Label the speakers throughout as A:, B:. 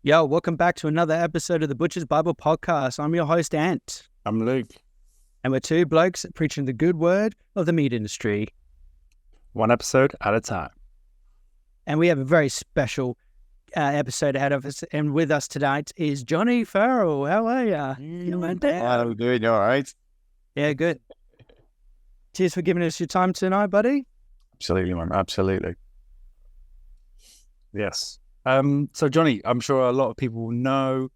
A: Yo, welcome back to another episode of the Butcher's Bible Podcast. I'm your host, Ant.
B: I'm Luke.
A: And we're two blokes preaching the good word of the meat industry.
B: One episode at a time.
A: And we have a very special episode ahead of us. And with us tonight is Jonny Farrell. How are you?
C: I'm doing all right.
A: Yeah, good. Cheers for giving us your time tonight, buddy.
C: Absolutely, man. Absolutely.
B: Yes. So Jonny, I'm sure a lot of people know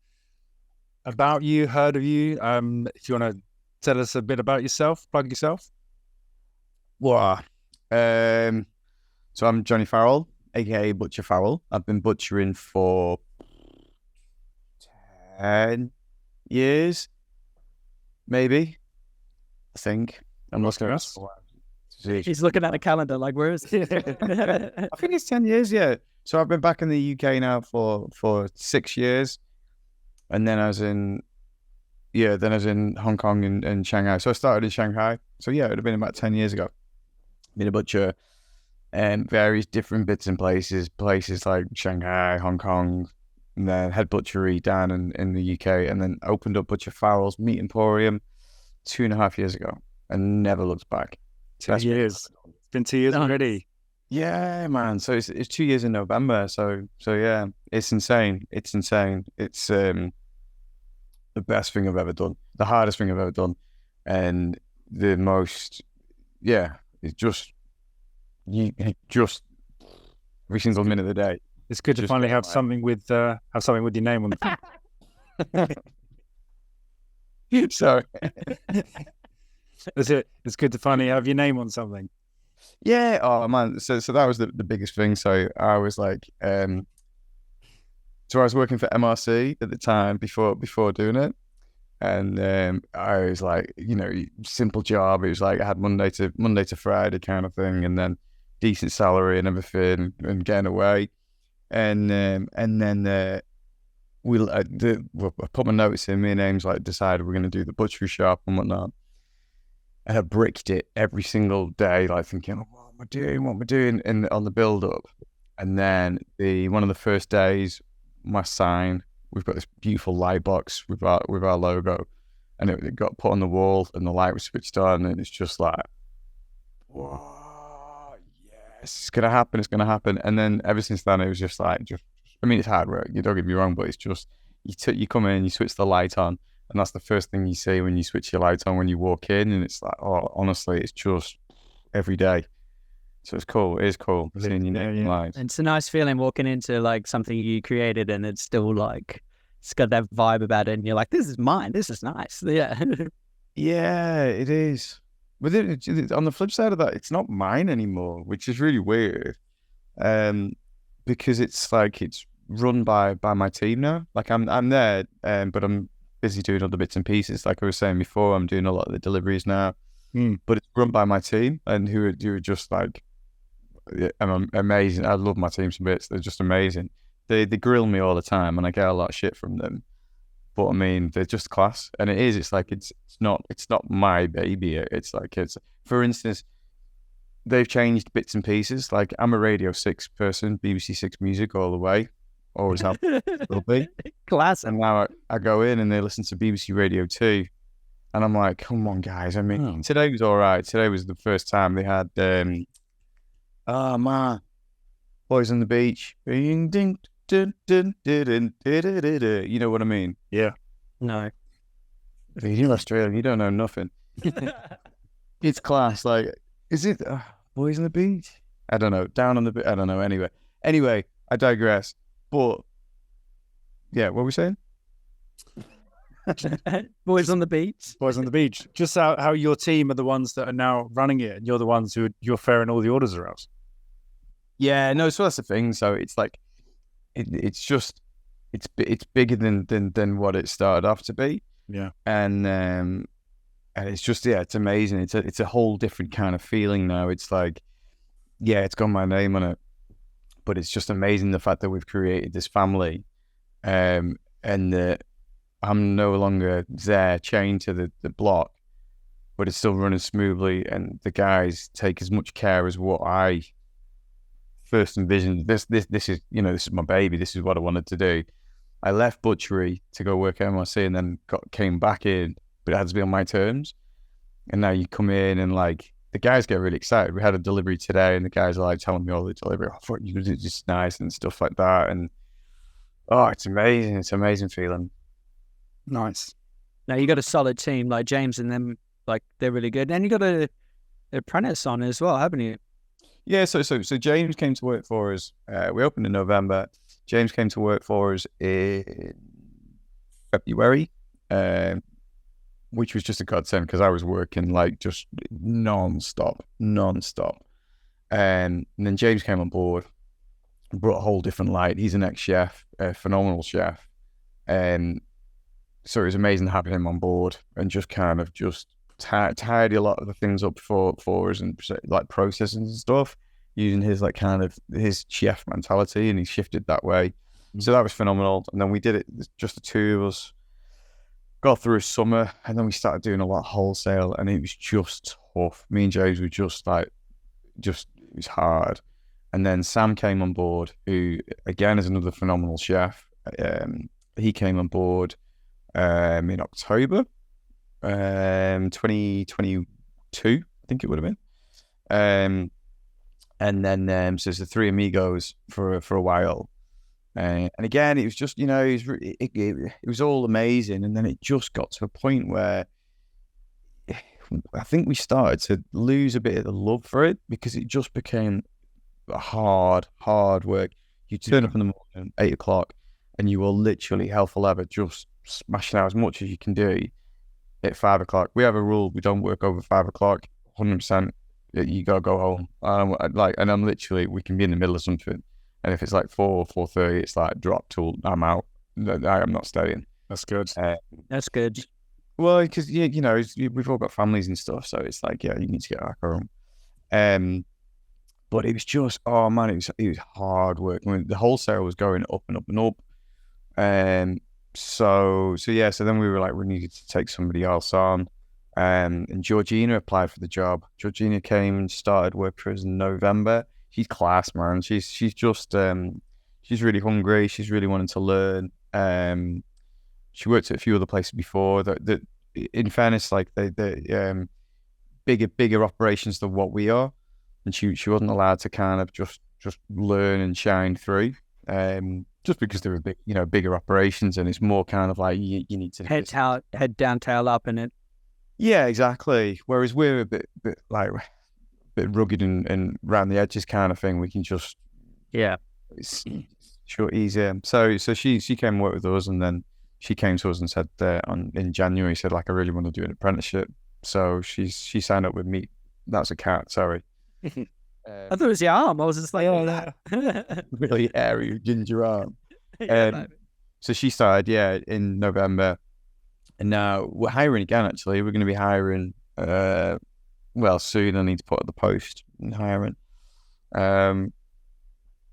B: about you, heard of you. If you want to tell us a bit about yourself, plug yourself.
C: Wow. So I'm Jonny Farrell, aka Butcher Farrell. I've been butchering for 10 years, maybe. I think. I'm not going to.
A: He's looking at the calendar like, where is he?
C: I think it's 10 years, yeah. So I've been back in the UK now for 6 years. And then I was in Hong Kong and Shanghai. So I started in Shanghai. So yeah, it would have been about 10 years ago. Been a butcher and various different bits and places like Shanghai, Hong Kong, and then head butchery down in the UK, and then opened up Butcher Farrells Meat Emporium 2.5 years ago and never looked back.
B: 2 years. It's been 2 years already.
C: Yeah, man. So it's 2 years in November. So yeah, it's insane. It's insane. It's the best thing I've ever done, the hardest thing I've ever done, and the most. Yeah, it's just every single minute of the day.
B: It's good to finally have something with your name on the.
C: Sorry.
B: It's good to finally have your name on something.
C: Yeah, oh man, so that was the biggest thing. So I was like, so I was working for MRC at the time before doing it, and I was like, simple job. It was like I had Monday to Friday kind of thing, and then decent salary and everything, and getting away, and then I put my notice in. Me and Ames decided we're going to do the butchery shop and whatnot. And I bricked it every single day, thinking, what am I doing? And on the build up. And then one of the first days, my sign, we've got this beautiful light box with our logo, and it got put on the wall, and the light was switched on, and it's just like, whoa, yes, it's gonna happen. And then ever since then, it was just it's hard work. You don't get me wrong, but it's just you come in, you switch the light on. And that's the first thing you see when you switch your lights on when you walk in. And it's like, oh, honestly, it's just every day. So it's cool. It is cool seeing your name in lights.
A: And it's a nice feeling walking into something you created, and it's still it's got that vibe about it. And you're like, this is mine. This is nice. Yeah.
C: Yeah, it is. But on the flip side of that, it's not mine anymore, which is really weird. Because it's it's run by my team now. I'm there, but I'm busy doing other bits and pieces. Like I was saying before, I'm doing a lot of the deliveries now, but it's run by my team, and who are just amazing. I love my team some bits. They're just amazing. They grill me all the time, and I get a lot of shit from them. But I mean, they're just class, and it is. It's not my baby. It's for instance, they've changed bits and pieces. Like I'm a Radio 6 person, BBC 6 music all the way. Always have, will be.
A: Class.
C: And now I go in and they listen to BBC Radio 2, and I'm like, come on, guys. I mean, Today was all right. Today was the first time they had, Boys on the Beach. You know what I mean?
B: Yeah.
A: No.
C: If you're Australian, you don't know nothing. It's class. Is it Boys on the Beach? I don't know. Down on the Beach? I don't know. Anyway, I digress. But yeah, what were we saying?
A: Boys on the Beach.
B: Boys on the Beach. Just how your team are the ones that are now running it, and you're the ones you're ferrying all the orders around.
C: Yeah, no. So that's the thing. So it's it's bigger than what it started off to be.
B: Yeah.
C: And it's just it's amazing. It's a whole different kind of feeling now. It's it's got my name on it. But it's just amazing the fact that we've created this family, and that I'm no longer there chained to the block, but it's still running smoothly, and the guys take as much care as what I first envisioned. This is this is my baby. This is what I wanted to do, I left butchery to go work at MRC and then came back in, but it had to be on my terms. And now you come in and like the guys get really excited. We had a delivery today and the guys are like telling me all the delivery, I thought you did just nice and stuff like that. And oh, it's amazing. It's an amazing feeling.
B: Nice.
A: Now you got a solid team like James and them, like they're really good. And you got an apprentice on as well, haven't you?
C: Yeah, so James came to work for us. We opened in November. James came to work for us in February, which was just a godsend because I was working like just non-stop. And then James came on board, brought a whole different light. He's an ex-chef, a phenomenal chef. And so it was amazing having him on board and just kind of tidy a lot of the things up for us and like processes and stuff using his like kind of his chef mentality, and he shifted that way. So that was phenomenal. And then we did it, just the two of us, got through summer, and then we started doing a lot of wholesale, and it was just tough. Me and James were just it was hard. And then Sam came on board, who again is another phenomenal chef. He came on board in October 2022, I think it would have been. And then so it's the three amigos for a while. And again, it was just, it was all amazing. And then it just got to a point where I think we started to lose a bit of the love for it because it just became hard work. You turn up in the morning, 8 o'clock, and you will literally, hell for leather, just smashing out as much as you can do at 5 o'clock. We have a rule: we don't work over 5 o'clock. 100%, you gotta go home. And I'm literally, we can be in the middle of something, and if it's like 4:30, it's like drop tool. I'm out. I am not staying.
B: That's good.
A: That's good.
C: Well, because we've all got families and stuff, so it's like, yeah, you need to get back home. But it was just, oh man, it was hard work. I mean, the wholesale was going up and up and up. So then we were like, we needed to take somebody else on. And Georgina applied for the job. Georgina came and started work for us in November. She's class, man. She's just she's really hungry. She's really wanting to learn. She worked at a few other places before. That in fairness, like they bigger operations than what we are, and she wasn't allowed to kind of just learn and shine through. Just because they're bigger operations, and it's more kind of like you need to
A: head down, tail up in it.
C: Yeah, exactly. Whereas we're a bit rugged and round the edges kind of thing. We can just it's sure easier. So she came and worked with us, and then she came to us and said in January, said like, I really want to do an apprenticeship. So she signed up with me. That's a cat. Sorry.
A: I thought it was your arm. I was just like, oh no.
C: Really hairy ginger arm. So she started, in November. And now we're hiring again, actually. We're going to be hiring, soon. I need to put up the post and hiring.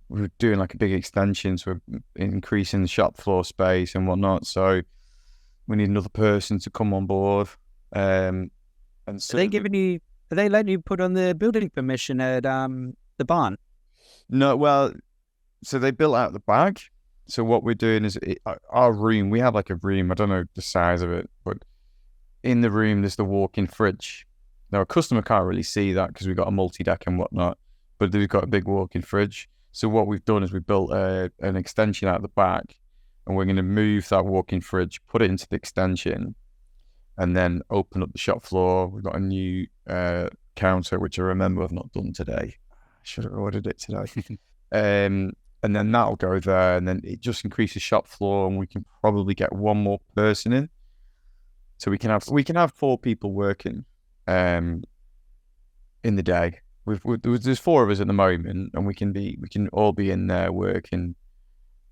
C: We're doing like a big extension, so we're increasing the shop floor space and whatnot. So we need another person to come on board. And so
A: are they letting you put on the building permission at the barn?
C: No, well, so they built out the back. So what we're doing is our room, we have like a room, I don't know the size of it, but in the room there's the walk-in fridge. Now a customer can't really see that because we've got a multi-deck and whatnot, but we've got a big walk-in fridge. So what we've done is we built an extension out the back, and we're going to move that walk-in fridge, put it into the extension, and then open up the shop floor. We've got a new counter, which I remember I've not done today. I should have ordered it today. And then that'll go there, and then it just increases shop floor, and we can probably get one more person in. So we can have 4 people working in the day. There's 4 of us at the moment, and we can all be in there working.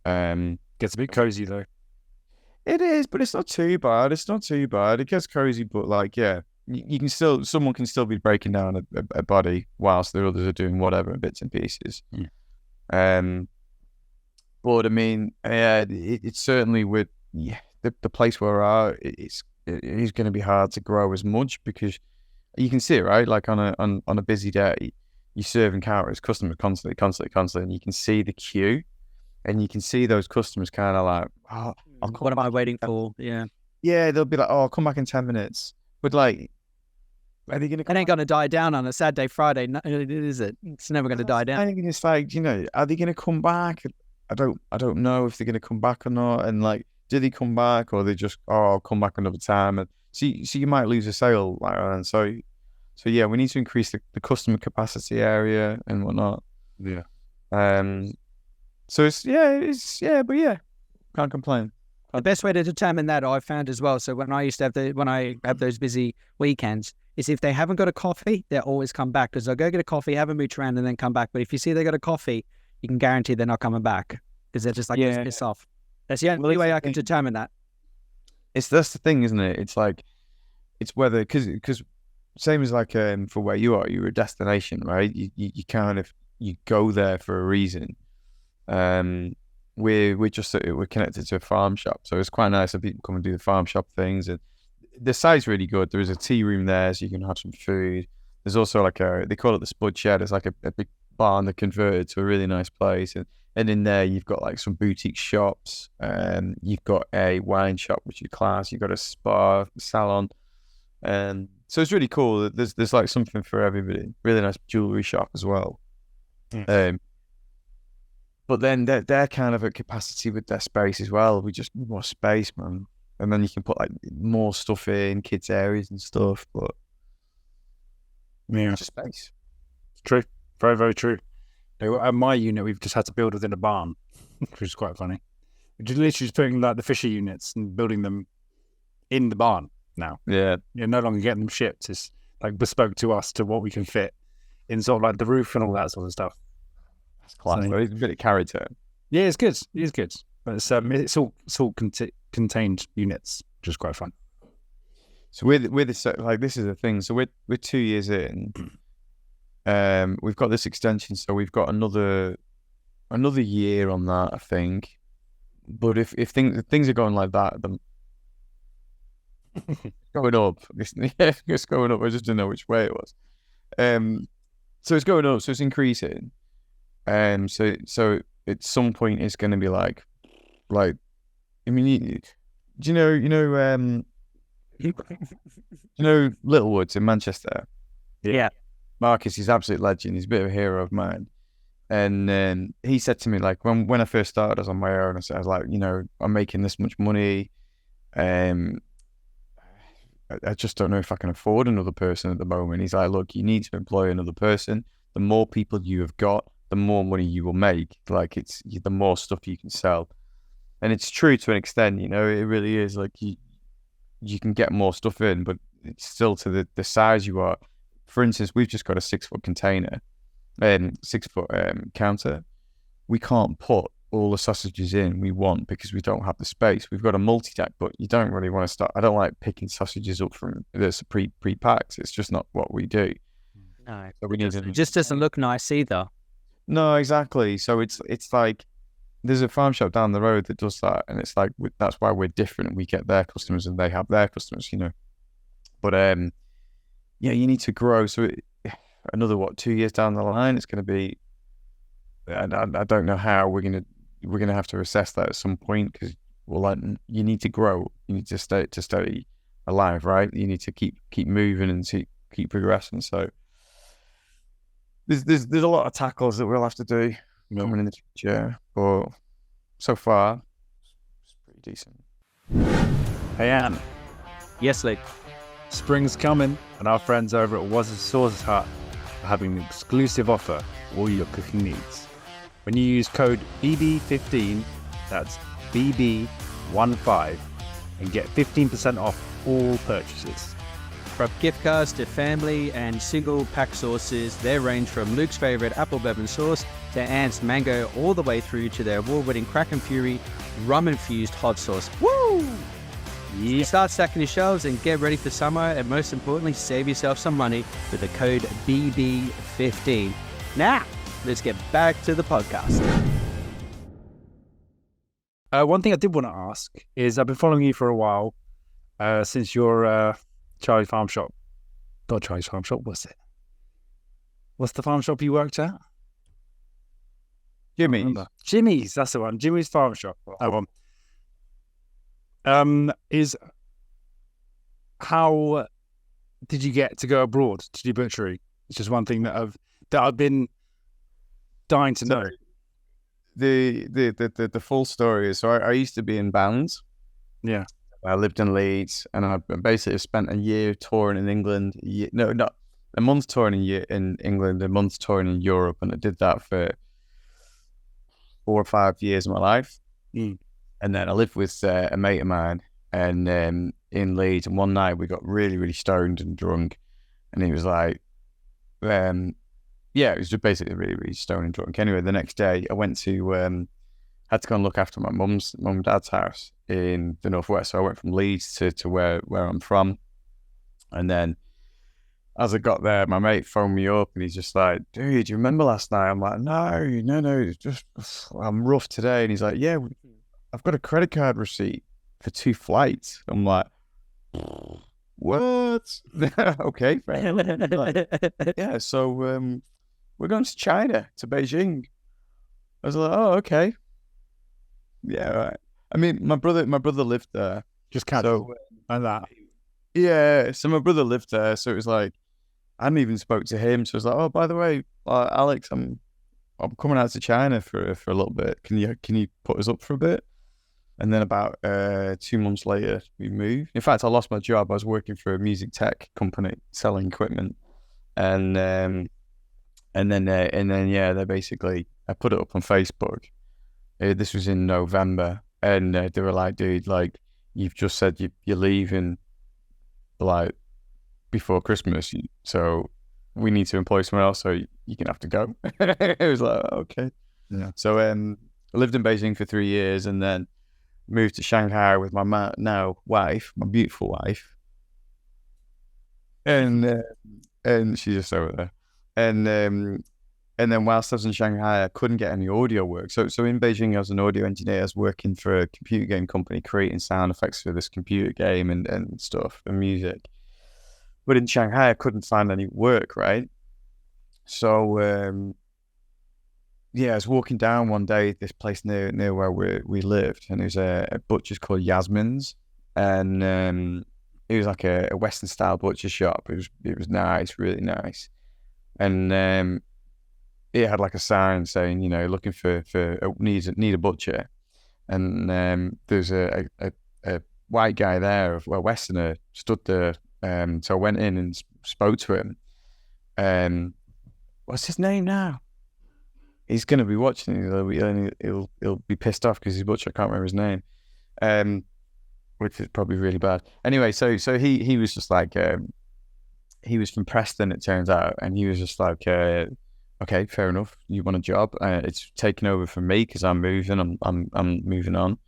B: Gets a bit cozy though.
C: It is, but it's not too bad. It gets cozy, but like, yeah, someone can still be breaking down a body whilst the others are doing whatever bits and pieces. But I mean, it's certainly with the place where we are, it is going to be hard to grow as much because you can see it, right? Like on a busy day, you're serving counters, customers constantly, and you can see the queue. and you can see those customers kind of like, oh,
A: What am I waiting for? Yeah.
C: Yeah, they'll be like, oh, I'll come back in 10 minutes. But like, are they going to
A: It ain't going to die down on a Saturday, Friday, is it? It's never going to die down.
C: I think it's like, you know, are they going to come back? I don't know if they're going to come back or not. And like, do they come back, or they just, oh, I'll come back another time? And so you might lose a sale like that. And so yeah, we need to increase the customer capacity area and whatnot.
B: Yeah.
C: So but yeah, can't complain.
A: The best way to determine that I've found as well. So when I have those busy weekends, is if they haven't got a coffee, they'll always come back, because they'll go get a coffee, have a mooch around, and then come back. But if you see they got a coffee, you can guarantee they're not coming back, because they're just like, piss off. That's the only way I can determine that.
C: That's the thing, isn't it? It's like, it's whether, because same as like for where you are, you're a destination, right? You kind of, you go there for a reason. We're connected to a farm shop, so it's quite nice that people come and do the farm shop things. And the site's really good. There is a tea room there, so you can have some food. There's also like they call it the Spud Shed. It's like a big barn that converted to a really nice place. And in there, you've got like some boutique shops. You've got a wine shop, which is class. You've got a spa, salon. So it's really cool. There's like something for everybody. Really nice jewelry shop as well. But then they're kind of at capacity with their space as well. We just need more space, man. And then you can put like more stuff in kids' areas and stuff. But
B: yeah,
C: just space.
B: It's true. Very, very true. At my unit, we've just had to build within a barn, which is quite funny. We're just literally just putting like the fisher units and building them in the barn now.
C: Yeah.
B: You're no longer getting them shipped. It's like bespoke to us, to what we can fit in sort of like the roof and all that sort of stuff.
C: That's class. So, it's a bit of character.
B: Yeah, it's good. It is good. But it's all contained units, which is quite fun.
C: So with this, like, this is the thing. So we're 2 years in. We've got this extension, so we've got another year on that, I think. But if things are going like that, then going up. It's going up. I just didn't know which way it was. So it's going up. So it's increasing. So at some point it's going to be like, I mean, do you know Littlewoods in Manchester?
A: Yeah.
C: Marcus is absolute legend. He's a bit of a hero of mine. And he said to me, like, when I first started, I was on my own. I was like, you know, I'm making this much money. I just don't know if I can afford another person at the moment. He's like, look, you need to employ another person. The more people you have got, the more money you will make. Like, it's the more stuff you can sell. And it's true to an extent, you know, it really is. Like, you can get more stuff in, but it's still to the size you are. For instance, we've just got a 6-foot container and 6-foot counter. We can't put all the sausages in we want because we don't have the space. We've got a multi-tack, but you don't really want to start. I don't like picking sausages up from this pre-packed. It's just not what we do.
A: No,
C: so we need
A: it just doesn't look nice either.
C: No, exactly. So it's like there's a farm shop down the road that does that, and it's like that's why we're different. We get their customers and they have their customers, you know. But yeah, you need to grow. So another 2 years down the line, it's going to be. I don't know how we're gonna have to assess that at some point, because you need to grow. You need to stay alive, right? You need to keep moving and keep progressing. So there's a lot of tackles that we'll have to do coming in the future, but so far it's pretty decent.
B: Hey, Anne.
A: Yes, Lee.
B: Spring's coming, and our friends over at Was Sauce Hut are having an exclusive offer for all your cooking needs. When you use code BB15, that's BB15, and get 15% off all purchases.
A: From gift cards to family and single pack sauces, they range from Luke's favourite apple bourbon sauce to Ant's mango, all the way through to their award-winning Crack and Fury rum-infused hot sauce. Woo! Yeah. Start stacking your shelves and get ready for summer, and most importantly, save yourself some money with the code BB15. Now, let's get back to the podcast.
B: One thing I did want to ask is, I've been following you for a while, since your Charlie's Farm Shop. Not Charlie's Farm Shop, what's it? What's the farm shop you worked at?
C: Jimmy's.
B: Jimmy's, that's the one. Jimmy's Farm Shop. That one. Is how did you get to go abroad to do butchery? It's just one thing that I've been dying to know.
C: The full story is, so I used to be in bands.
B: Yeah.
C: I lived in Leeds, and I basically spent a year touring in England. Not a month touring in England, a month touring in Europe, and I did that for 4 or 5 years of my life.
B: Mm.
C: And then I lived with a mate of mine, and in Leeds. And one night we got really, really stoned and drunk, and he was like, it was just basically really, really stoned and drunk. Anyway, the next day I went to had to go and look after my mum and dad's house in the northwest. So I went from Leeds to where I'm from, and then as I got there, my mate phoned me up and he's just like, "Dude, do you remember last night?" I'm like, no, it's just I'm rough today. And he's like, "Yeah, I've got a credit card receipt for 2 flights." I'm like, "What?" Okay, friend. Like, yeah, so we're going to China, to Beijing. I was like, "Oh, okay, yeah, right." I mean, my brother lived there,
B: Just casual like that.
C: Yeah, so my brother lived there, so it was like I hadn't even spoke to him. So I was like, "Oh, by the way, Alex, I'm coming out to China for a little bit. Can you put us up for a bit?" And then about 2 months later, we moved. In fact, I lost my job. I was working for a music tech company selling equipment, and then they basically, I put it up on Facebook. This was in November, and they were like, "Dude, like you've just said you're leaving, like before Christmas, so we need to employ someone else, so you're gonna have to go." It was like, okay,
B: yeah.
C: So I lived in Beijing for 3 years, and then moved to Shanghai with my now wife, my beautiful wife, and she's just over there, and then whilst I was in Shanghai, I couldn't get any audio work. So in Beijing, I was an audio engineer. I was working for a computer game company, creating sound effects for this computer game and stuff and music. But in Shanghai, I couldn't find any work, right? So I was walking down one day, this place near where we lived, and there's a butcher's called Yasmin's, and it was like a Western style butcher shop. It was nice, really nice, and it had like a sign saying, looking for need a butcher, and there's a white guy there, a Westerner, stood there. So I went in and spoke to him. What's his name now? He's going to be watching. He'll be pissed off because he's butcher. I can't remember his name, which is probably really bad. Anyway, so he was just like, he was from Preston, it turns out, and he was just like, okay, fair enough. You want a job? It's taken over from me because I'm moving. I'm moving on.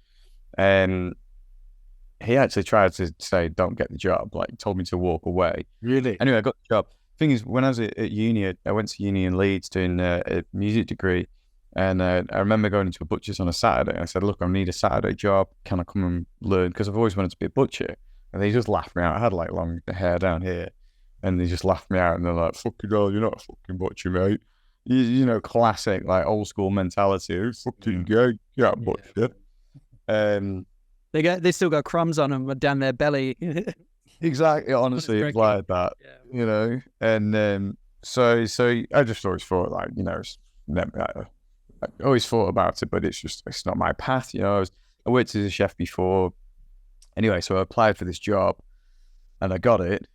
C: He actually tried to say, "Don't get the job," like told me to walk away.
B: Really?
C: Anyway, I got the job. Thing is, when I was at uni, I went to uni in Leeds doing a music degree, and I remember going into a butcher's on a Saturday. I said, "Look, I need a Saturday job. Can I come and learn?" Because I've always wanted to be a butcher. And they just laughed me out. I had like long hair down here, and they just laughed me out. And they're like, "Fucking hell, you're not a fucking butcher, mate." Classic like old school mentality. Fucking gay, yeah, butcher.
A: They still got crumbs on them down their belly.
C: Exactly. Honestly, it's like that.
A: Yeah.
C: And so I just always thought like, I always thought about it, but it's not my path. I worked as a chef before. Anyway, so I applied for this job, and I got it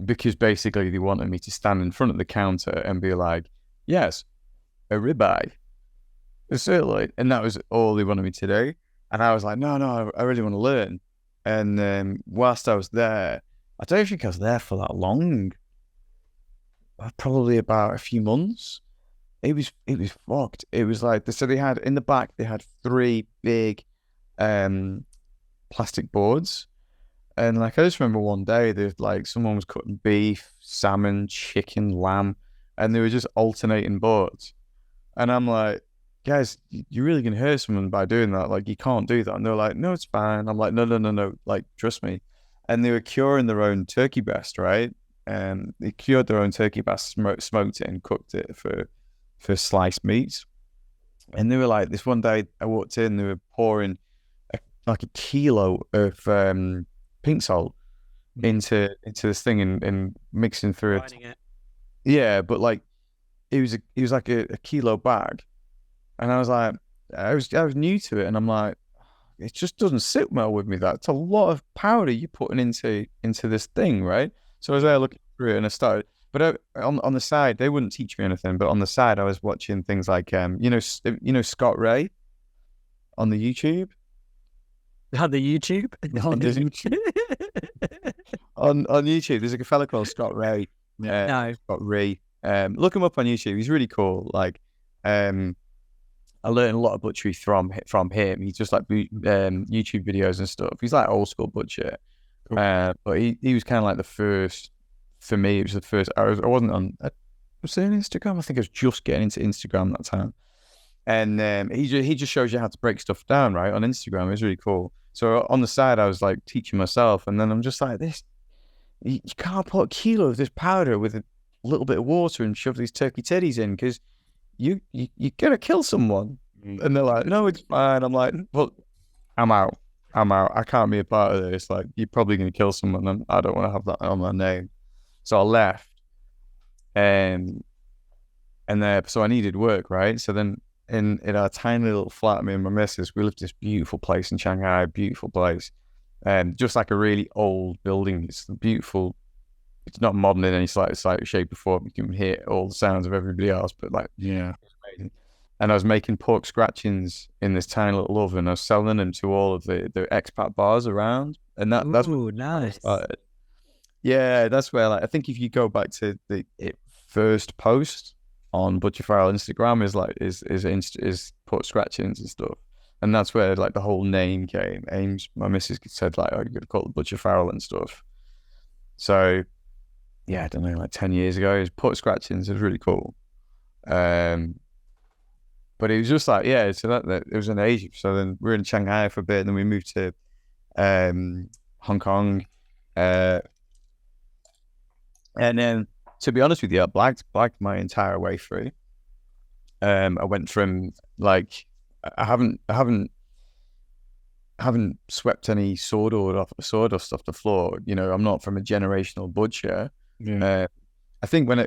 C: because basically they wanted me to stand in front of the counter and be like, "Yes, a ribeye, certainly," and that was all they wanted me to do. And I was like, no, I really want to learn. And whilst I was there, I don't think I was there for that long. Probably about a few months. It was fucked. It was like, so they had in the back, they had 3 big plastic boards. And like, I just remember one day, there's like someone was cutting beef, salmon, chicken, lamb, and they were just alternating boards. And I'm like, "Guys, you're really going to hurt someone by doing that. Like, you can't do that." And they're like, "No, it's fine." I'm like, no. Like, trust me. And they were curing their own turkey breast, right? And they cured their own turkey breast, smoked it and cooked it for sliced meats. And they were like, this one day I walked in, they were pouring like a kilo of pink salt into this thing and mixing through it. Yeah, but like it was like a kilo bag, and I was like, I was new to it, and I'm like, it just doesn't sit well with me. That's a lot of powder you're putting into this thing, right? So I was there looking through it, and I started. But on the side, they wouldn't teach me anything. But on the side, I was watching things like Scott Ray on the YouTube.
A: On the YouTube?
C: On YouTube. on YouTube, there's a fella called Scott Ray.
A: No.
C: Scott Ray. Look him up on YouTube. He's really cool. Like, I learned a lot of butchery from him. He's just like YouTube videos and stuff. He's like old school butcher. Cool. But he was kind of like the first, for me, it was the first. I wasn't on, was there an Instagram? I think I was just getting into Instagram that time. And he just shows you how to break stuff down, right? On Instagram. It was really cool. So on the side, I was like teaching myself. And then I'm just like, you can't put a kilo of this powder with a little bit of water and shove these turkey teddies in, because you're gonna kill someone. And they're like, no, it's fine. I'm like, well, I'm out. I can't be a part of this. Like, you're probably gonna kill someone, and I don't want to have that on my name. So I left. So I needed work, right? So then in our tiny little flat, me and my missus, we lived in this beautiful place in Shanghai, beautiful place. Just like a really old building. It's beautiful. It's not modern in any slight shape or form. You can hear all the sounds of everybody else, but like, yeah, it's amazing. And I was making pork scratchings in this tiny little oven. I was selling them to all of the expat bars around, and that's
A: nice.
C: Yeah, that's where, like, I think if you go back to the first post on Butcher Farrell Instagram is pork scratchings and stuff, and that's where like the whole name came. My missus said like, oh, you got to call it Butcher Farrell and stuff. So yeah, I don't know, like 10 years ago, it was pork scratchings. It was really cool. But it was just like, yeah, so that it was in Asia. So then we were in Shanghai for a bit, and then we moved to Hong Kong. And then, to be honest with you, I blacked my entire way through. I went from like, I haven't swept any sawdust off the floor. You know, I'm not from a generational butcher. Yeah. I think I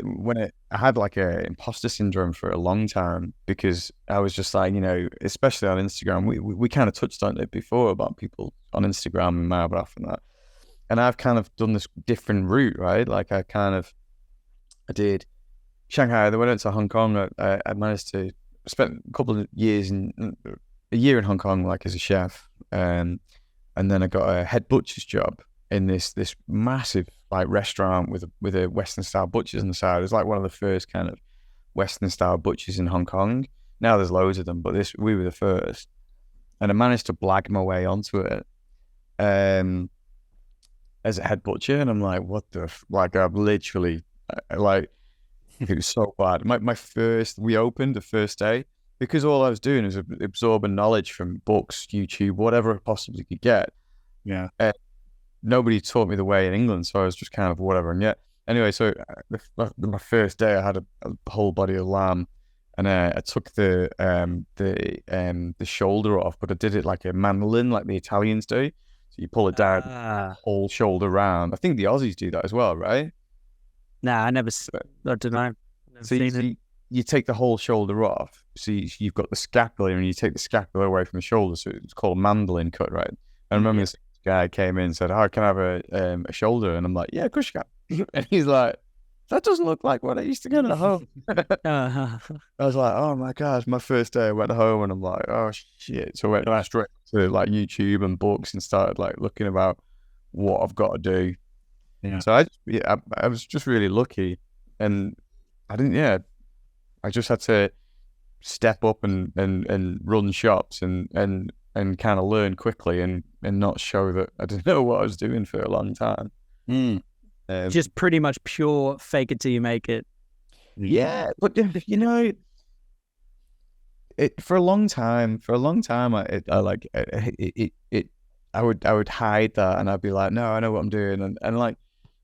C: had like a imposter syndrome for a long time, because I was just like, you know, especially on Instagram, we kind of touched on it before about people on Instagram and Marbach and that. And I've kind of done this different route, right? Like I did Shanghai, then went to Hong Kong. I managed to spend a couple of years a year in Hong Kong, like as a chef. And then I got a head butcher's job in this massive like restaurant with a Western style butchers on the side. It was like one of the first kind of Western style butchers in Hong Kong. Now there's loads of them, but we were the first. And I managed to blag my way onto it as a head butcher. And I'm like, what the like, I've literally like, it was so bad. We opened the first day, because all I was doing was absorbing knowledge from books, YouTube, whatever I possibly could get. Yeah. Nobody taught me the way in England, so I was just kind of whatever. And yet, anyway, so my first day, I had a whole body of lamb, and I took the shoulder off, but I did it like a mandolin, like the Italians do. So you pull it down, whole shoulder round. I think the Aussies do that as well, right?
A: Nah, I don't know.
C: So you take the whole shoulder off. So you've got the scapula, and you take the scapula away from the shoulder. So it's called a mandolin cut, right? I remember this guy came in and said, "Oh, can I have a shoulder?" And I'm like, "Yeah, of course you can." And he's like, "That doesn't look like what I used to get at home." I was like, "Oh my gosh!" My first day, I went home and I'm like, "Oh shit!" So I went straight to like YouTube and books and started like looking about what I've got to do. Yeah. So I was just really lucky, and I didn't. Yeah, I just had to step up and run shops and kind of learn quickly and not show that I didn't know what I was doing for a long time.
A: Just pretty much pure fake it till you make it.
C: Yeah, but you know, for a long time, I would hide that, and I'd be like, no, I know what I'm doing, and like,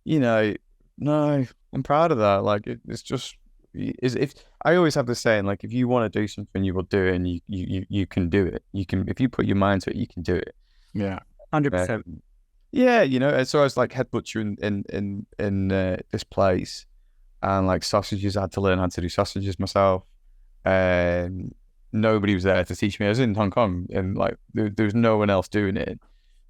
C: you know, no, I'm proud of that. Like it's just is if I always have the saying, like, if you want to do something, you will do it, and you can do it. You can, if you put your mind to it, you can do it.
B: Yeah.
A: 100%.
C: Yeah, so I was like head butcher in this place, and like sausages, I had to learn how to do sausages myself. And nobody was there to teach me. I was in Hong Kong, and like there was no one else doing it.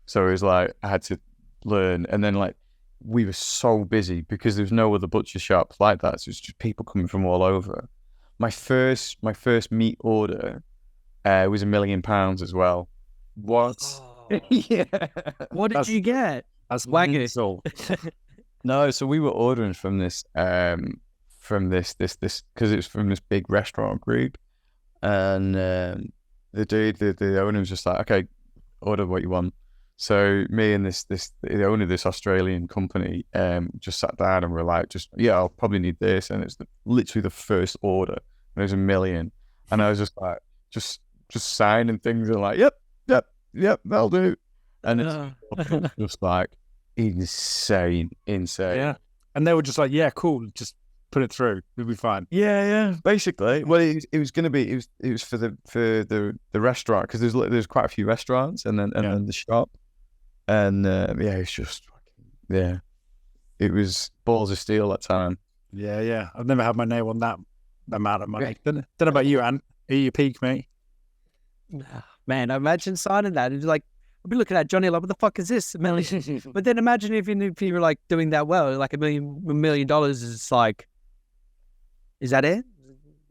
C: So it was like I had to learn, and then like we were so busy because there was no other butcher shop like that. So it's just people coming from all over. My first meat order was £1 million as well.
B: What?
A: Oh.
C: Yeah.
A: What did you get?
B: That's
A: Wagyu.
B: mental.
C: No, so we were ordering from this because it was from this big restaurant group, and the dude, the owner was just like, okay, order what you want. So me and the owner of this Australian company just sat down and we're like, I'll probably need this, and it's literally the first order, and it was £1 million, and I was just like, just signing things and like, yep, that'll do, and it's just like insane.
B: Yeah, and they were just like, yeah, cool, just put it through, we'll be fine.
C: Yeah, basically. Well, it was going to be it was for the restaurant, because there's quite a few restaurants, and then the shop. And it's just it was balls of steel that time.
B: Yeah. I've never had my name on that amount of money. Don't know about you, Ant. Are you peak, mate?
A: Man, imagine signing that. It's like, I'll be looking at Johnny like, what the fuck is this? $1 million. But then imagine if you were like doing that well, like $1 million is like, is that it?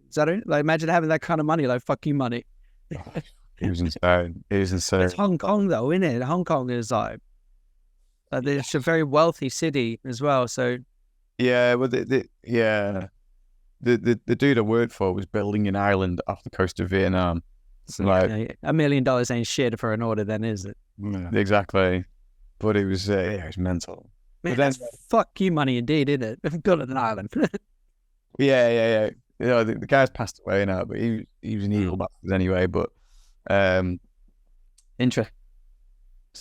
A: Is that it? Like, imagine having that kind of money, like, fuck you money.
C: It was insane.
A: It's Hong Kong though, isn't it? Hong Kong is like, it's a very wealthy city as well. So
C: yeah, well, the dude I worked for was building an island off the coast of Vietnam.
A: So like, $1 million ain't shit for an order, then, is it?
C: Yeah. Exactly. But it was mental.
A: Man,
C: but then,
A: that's fuck you money indeed, isn't it? If got an island.
C: yeah. The guy's passed away now, but he was an evil bastard anyway. But interesting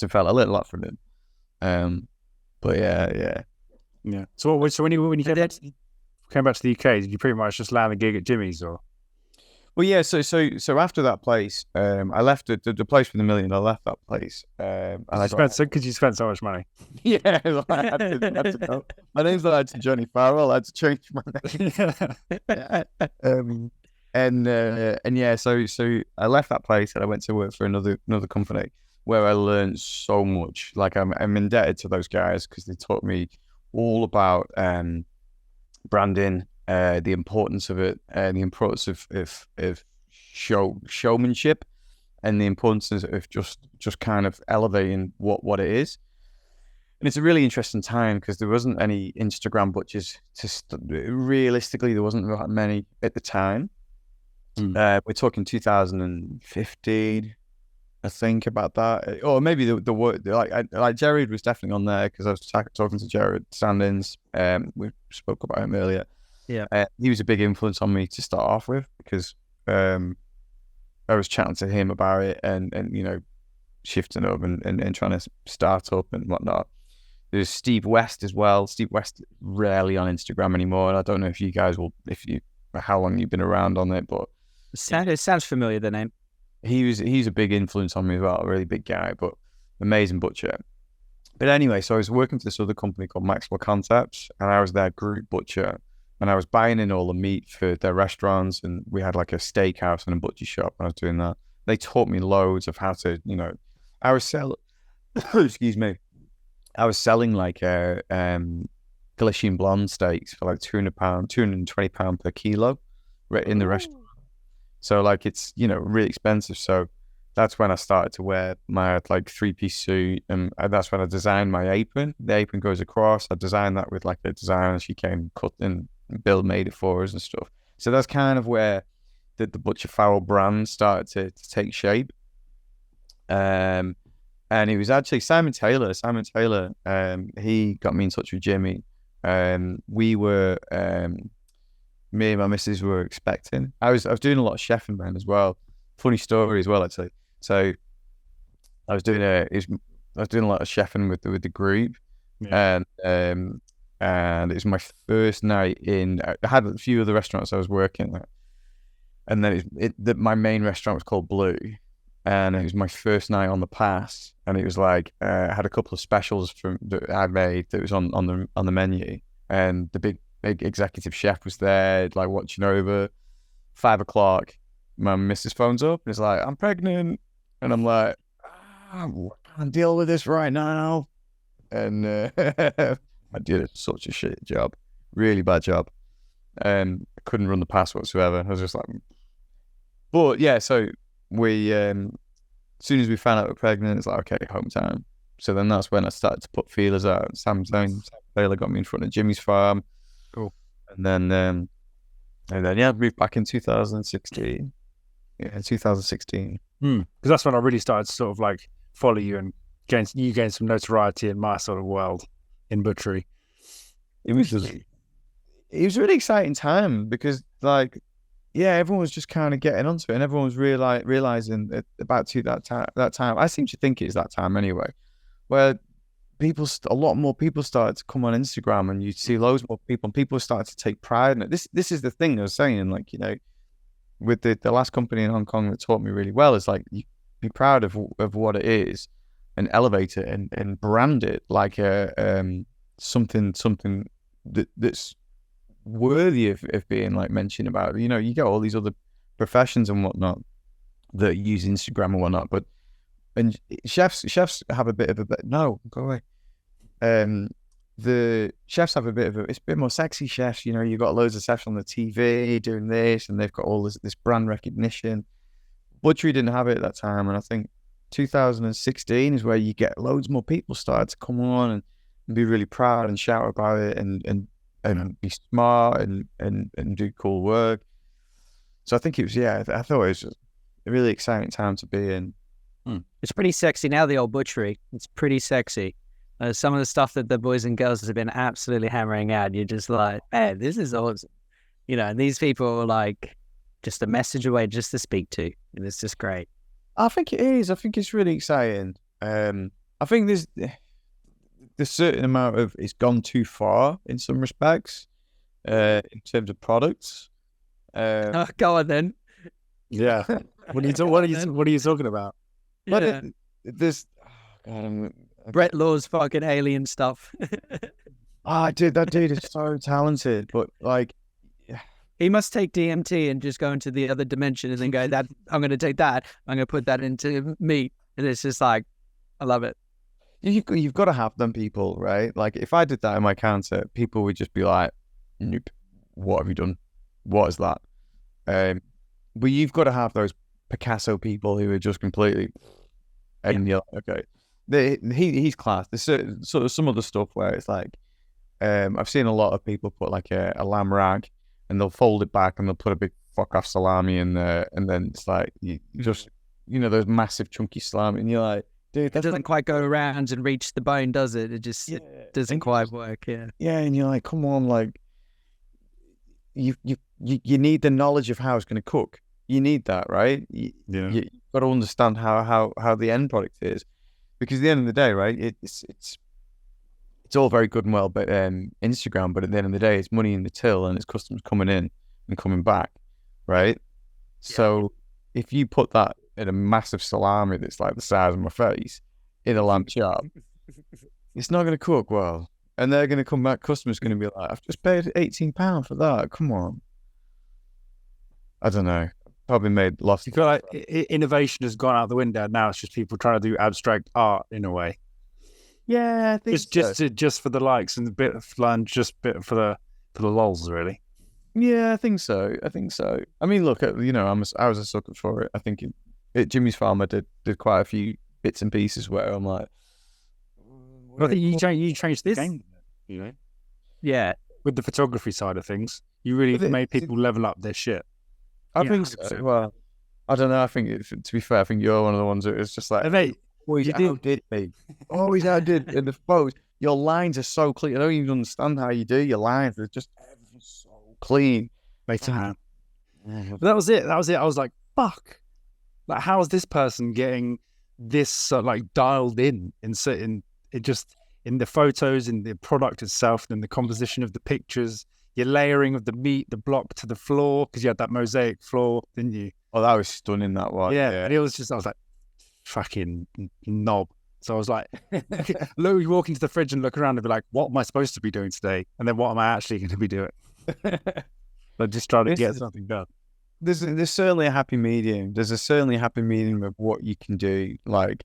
C: fella. I learned a lot from him. But yeah.
B: So when you came back to the UK, did you pretty much just land a gig at Jimmy's, or?
C: Well, yeah. So after that place, I left the place with $1 million. I left that place, and
B: because you spent so much money.
C: Yeah, I had to go. My name's not to Jonny Farrell. I had to change my name. And yeah, so I left that place and I went to work for another company where I learned so much. Like I'm indebted to those guys because they taught me all about branding, the importance of it, and the importance of showmanship, and the importance of just kind of elevating what it is. And it's a really interesting time because there wasn't any Instagram butchers. Realistically, there wasn't that many at the time. We're talking 2015, I think, about that, or maybe the word like Jared was definitely on there because I was talking to Jared Sandins. We spoke about him earlier.
A: Yeah,
C: he was a big influence on me to start off with because I was chatting to him about it and shifting up and trying to start up and whatnot. There's Steve West as well. Steve West rarely on Instagram anymore, and I don't know if you guys how long you've been around on it, but
A: it sounds familiar, the name.
C: He's a big influence on me as well, a really big guy, but amazing butcher. But anyway, so I was working for this other company called Maxwell Concepts, and I was their group butcher, and I was buying in all the meat for their restaurants, and we had like a steakhouse and a butcher shop, and I was doing that. They taught me loads of how to, I was selling, excuse me, I was selling like Galician blonde steaks for like £220 per kilo right in the restaurant. So like it's, really expensive. So that's when I started to wear my like 3-piece suit, and that's when I designed my apron. The apron goes across. I designed that with like a designer. She came, cut and made it for us and stuff. So that's kind of where the Butcher Farrell brand started to take shape. And it was actually Simon Taylor. He got me in touch with Jimmy. We were, me and my missus were expecting. I was doing a lot of chefing then as well. Funny story as well, actually. So I was doing a lot of chefing with the group, and and it was my first night in. I had a few other restaurants I was working at, and then my main restaurant was called Blue, and it was my first night on the pass, and it was like I had a couple of specials that I made that was on the menu, and the big executive chef was there, like watching over. 5 o'clock, my missus phones up and it's like, I'm pregnant, and I'm like, I can't deal with this right now, and I did such a shit job, really bad job, I couldn't run the pass whatsoever. I was just like, but yeah, so we as soon as we found out we were pregnant, it's like, okay, home time. So then that's when I started to put feelers out. Sam Taylor got me in front of Jimmy's farm.
B: Cool.
C: And then yeah, moved back in 2016. Yeah, 2016.
B: Because that's when I really started to sort of like follow you and gain some notoriety in my sort of world in butchery.
C: It was a really exciting time because, like, yeah, everyone was just kind of getting onto it, and everyone was realizing about that time. I seem to think it's that time anyway, where a lot more people started to come on Instagram, and you see loads more people, and people started to take pride in it. This is the thing I was saying, like, you know, with the last company in Hong Kong that taught me really well is like, you be proud of what it is and elevate it and brand it like something that's worthy of being like mentioned about. You know, you get all these other professions and whatnot that use Instagram and whatnot, but chefs have a bit of no, go away. The chefs have it's a bit more sexy chefs. You know, you've got loads of chefs on the TV doing this, and they've got all this brand recognition. Butchery didn't have it at that time, and I think 2016 is where you get loads more people started to come on and be really proud and shout about it and be smart and do cool work. So I think it was, yeah, I thought it was just a really exciting time to be in.
A: It's pretty sexy now, the old butchery. It's pretty sexy. Some of the stuff that the boys and girls have been absolutely hammering out, you're just like, man, this is awesome. You know, and these people are like just a message away just to speak to. And it's just great.
C: I think it is. I think it's really exciting. I think there's certain amount of, it's gone too far in some respects, in terms of products.
A: Go on then.
B: Yeah. What are you talking about?
C: But
A: Yeah.
C: there's, God,
A: Brett Law's fucking alien stuff.
C: that dude is so talented, but like,
A: He must take DMT and just go into the other dimension and then go, that I'm going to take that, I'm going to put that into meat. And it's just like, I love it.
C: you've got to have them people, right? Like, if I did that in my counter, people would just be like, nope, what have you done? What is that? But you've got to have those Picasso people who are just completely, and you're like, okay, he's class. There's sort of some other stuff where it's like, I've seen a lot of people put like a lamb rag and they'll fold it back and they'll put a big fuck off salami in there, and then it's like, you just, you know, those massive chunky salami, and you're like, dude,
A: It doesn't quite go around and reach the bone, does it? It just it doesn't quite work. Yeah.
C: Yeah, and you're like, come on, like, you need the knowledge of how it's going to cook. You need that, right? You've got to understand how the end product is, because at the end of the day, right, it's all very good and well, but Instagram, but at the end of the day, it's money in the till and it's customers coming in and coming back, right? Yeah. So if you put that in a massive salami that's like the size of my face in a lamb chop, it's not going to cook well. And they're going to come back, customers going to be like, I've just paid £18 for that. Come on. I don't know. Probably made lots.
B: You feel like innovation has gone out the window. Now it's just people trying to do abstract art in a way.
C: Yeah, I think
B: just for the likes and a bit of fun, just a bit for the lols, really.
C: Yeah, I think so. I mean, look, you know, I was a sucker for it. I think at Jimmy's Farm, I did quite a few bits and pieces where I'm like,
B: I think you changed the game, you know.
A: Yeah,
B: with the photography side of things, you really made people level up their shit.
C: I think so. Well, I don't know. I think, to be fair, I think you're one of the ones that is just like,
B: mate,
C: always outdid me. Always outdid. And the photos, your lines are so clean. I don't even understand how you do your lines. They're just, everything's so clean.
B: But that was it. I was like, fuck. Like, how is this person getting this like dialed in certain? It in the photos, in the product itself, in the composition of the pictures, your layering of the meat, the block to the floor, because you had that mosaic floor, didn't you?
C: Oh, that was stunning, that one.
B: Yeah. And it was just, I was like, fucking knob. So I was like, look, you walk into the fridge and look around and be like, what am I supposed to be doing today? And then what am I actually going to be doing? But just trying to get something done.
C: There's certainly a happy medium. There's certainly a happy medium of what you can do, like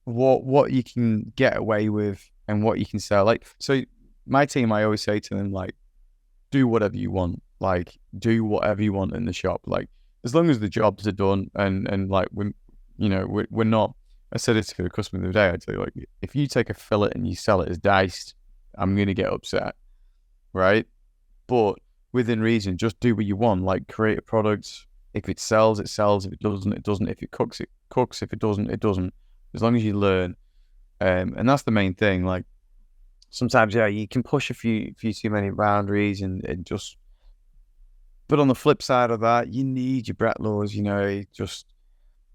C: what you can get away with and what you can sell. Like, so my team, I always say to them, like, do whatever you want. Like, do whatever you want in the shop. Like, as long as the jobs are done and like, we're not, I said it to a customer the other day, I tell you, like, if you take a fillet and you sell it as diced, I'm going to get upset, right? But within reason, just do what you want. Like, create a product. If it sells, it sells. If it doesn't, it doesn't. If it cooks, it cooks. If it doesn't, it doesn't. As long as you learn. And that's the main thing. Like, sometimes, yeah, you can push a few too many boundaries and just, but on the flip side of that, you need your Brett Laws, just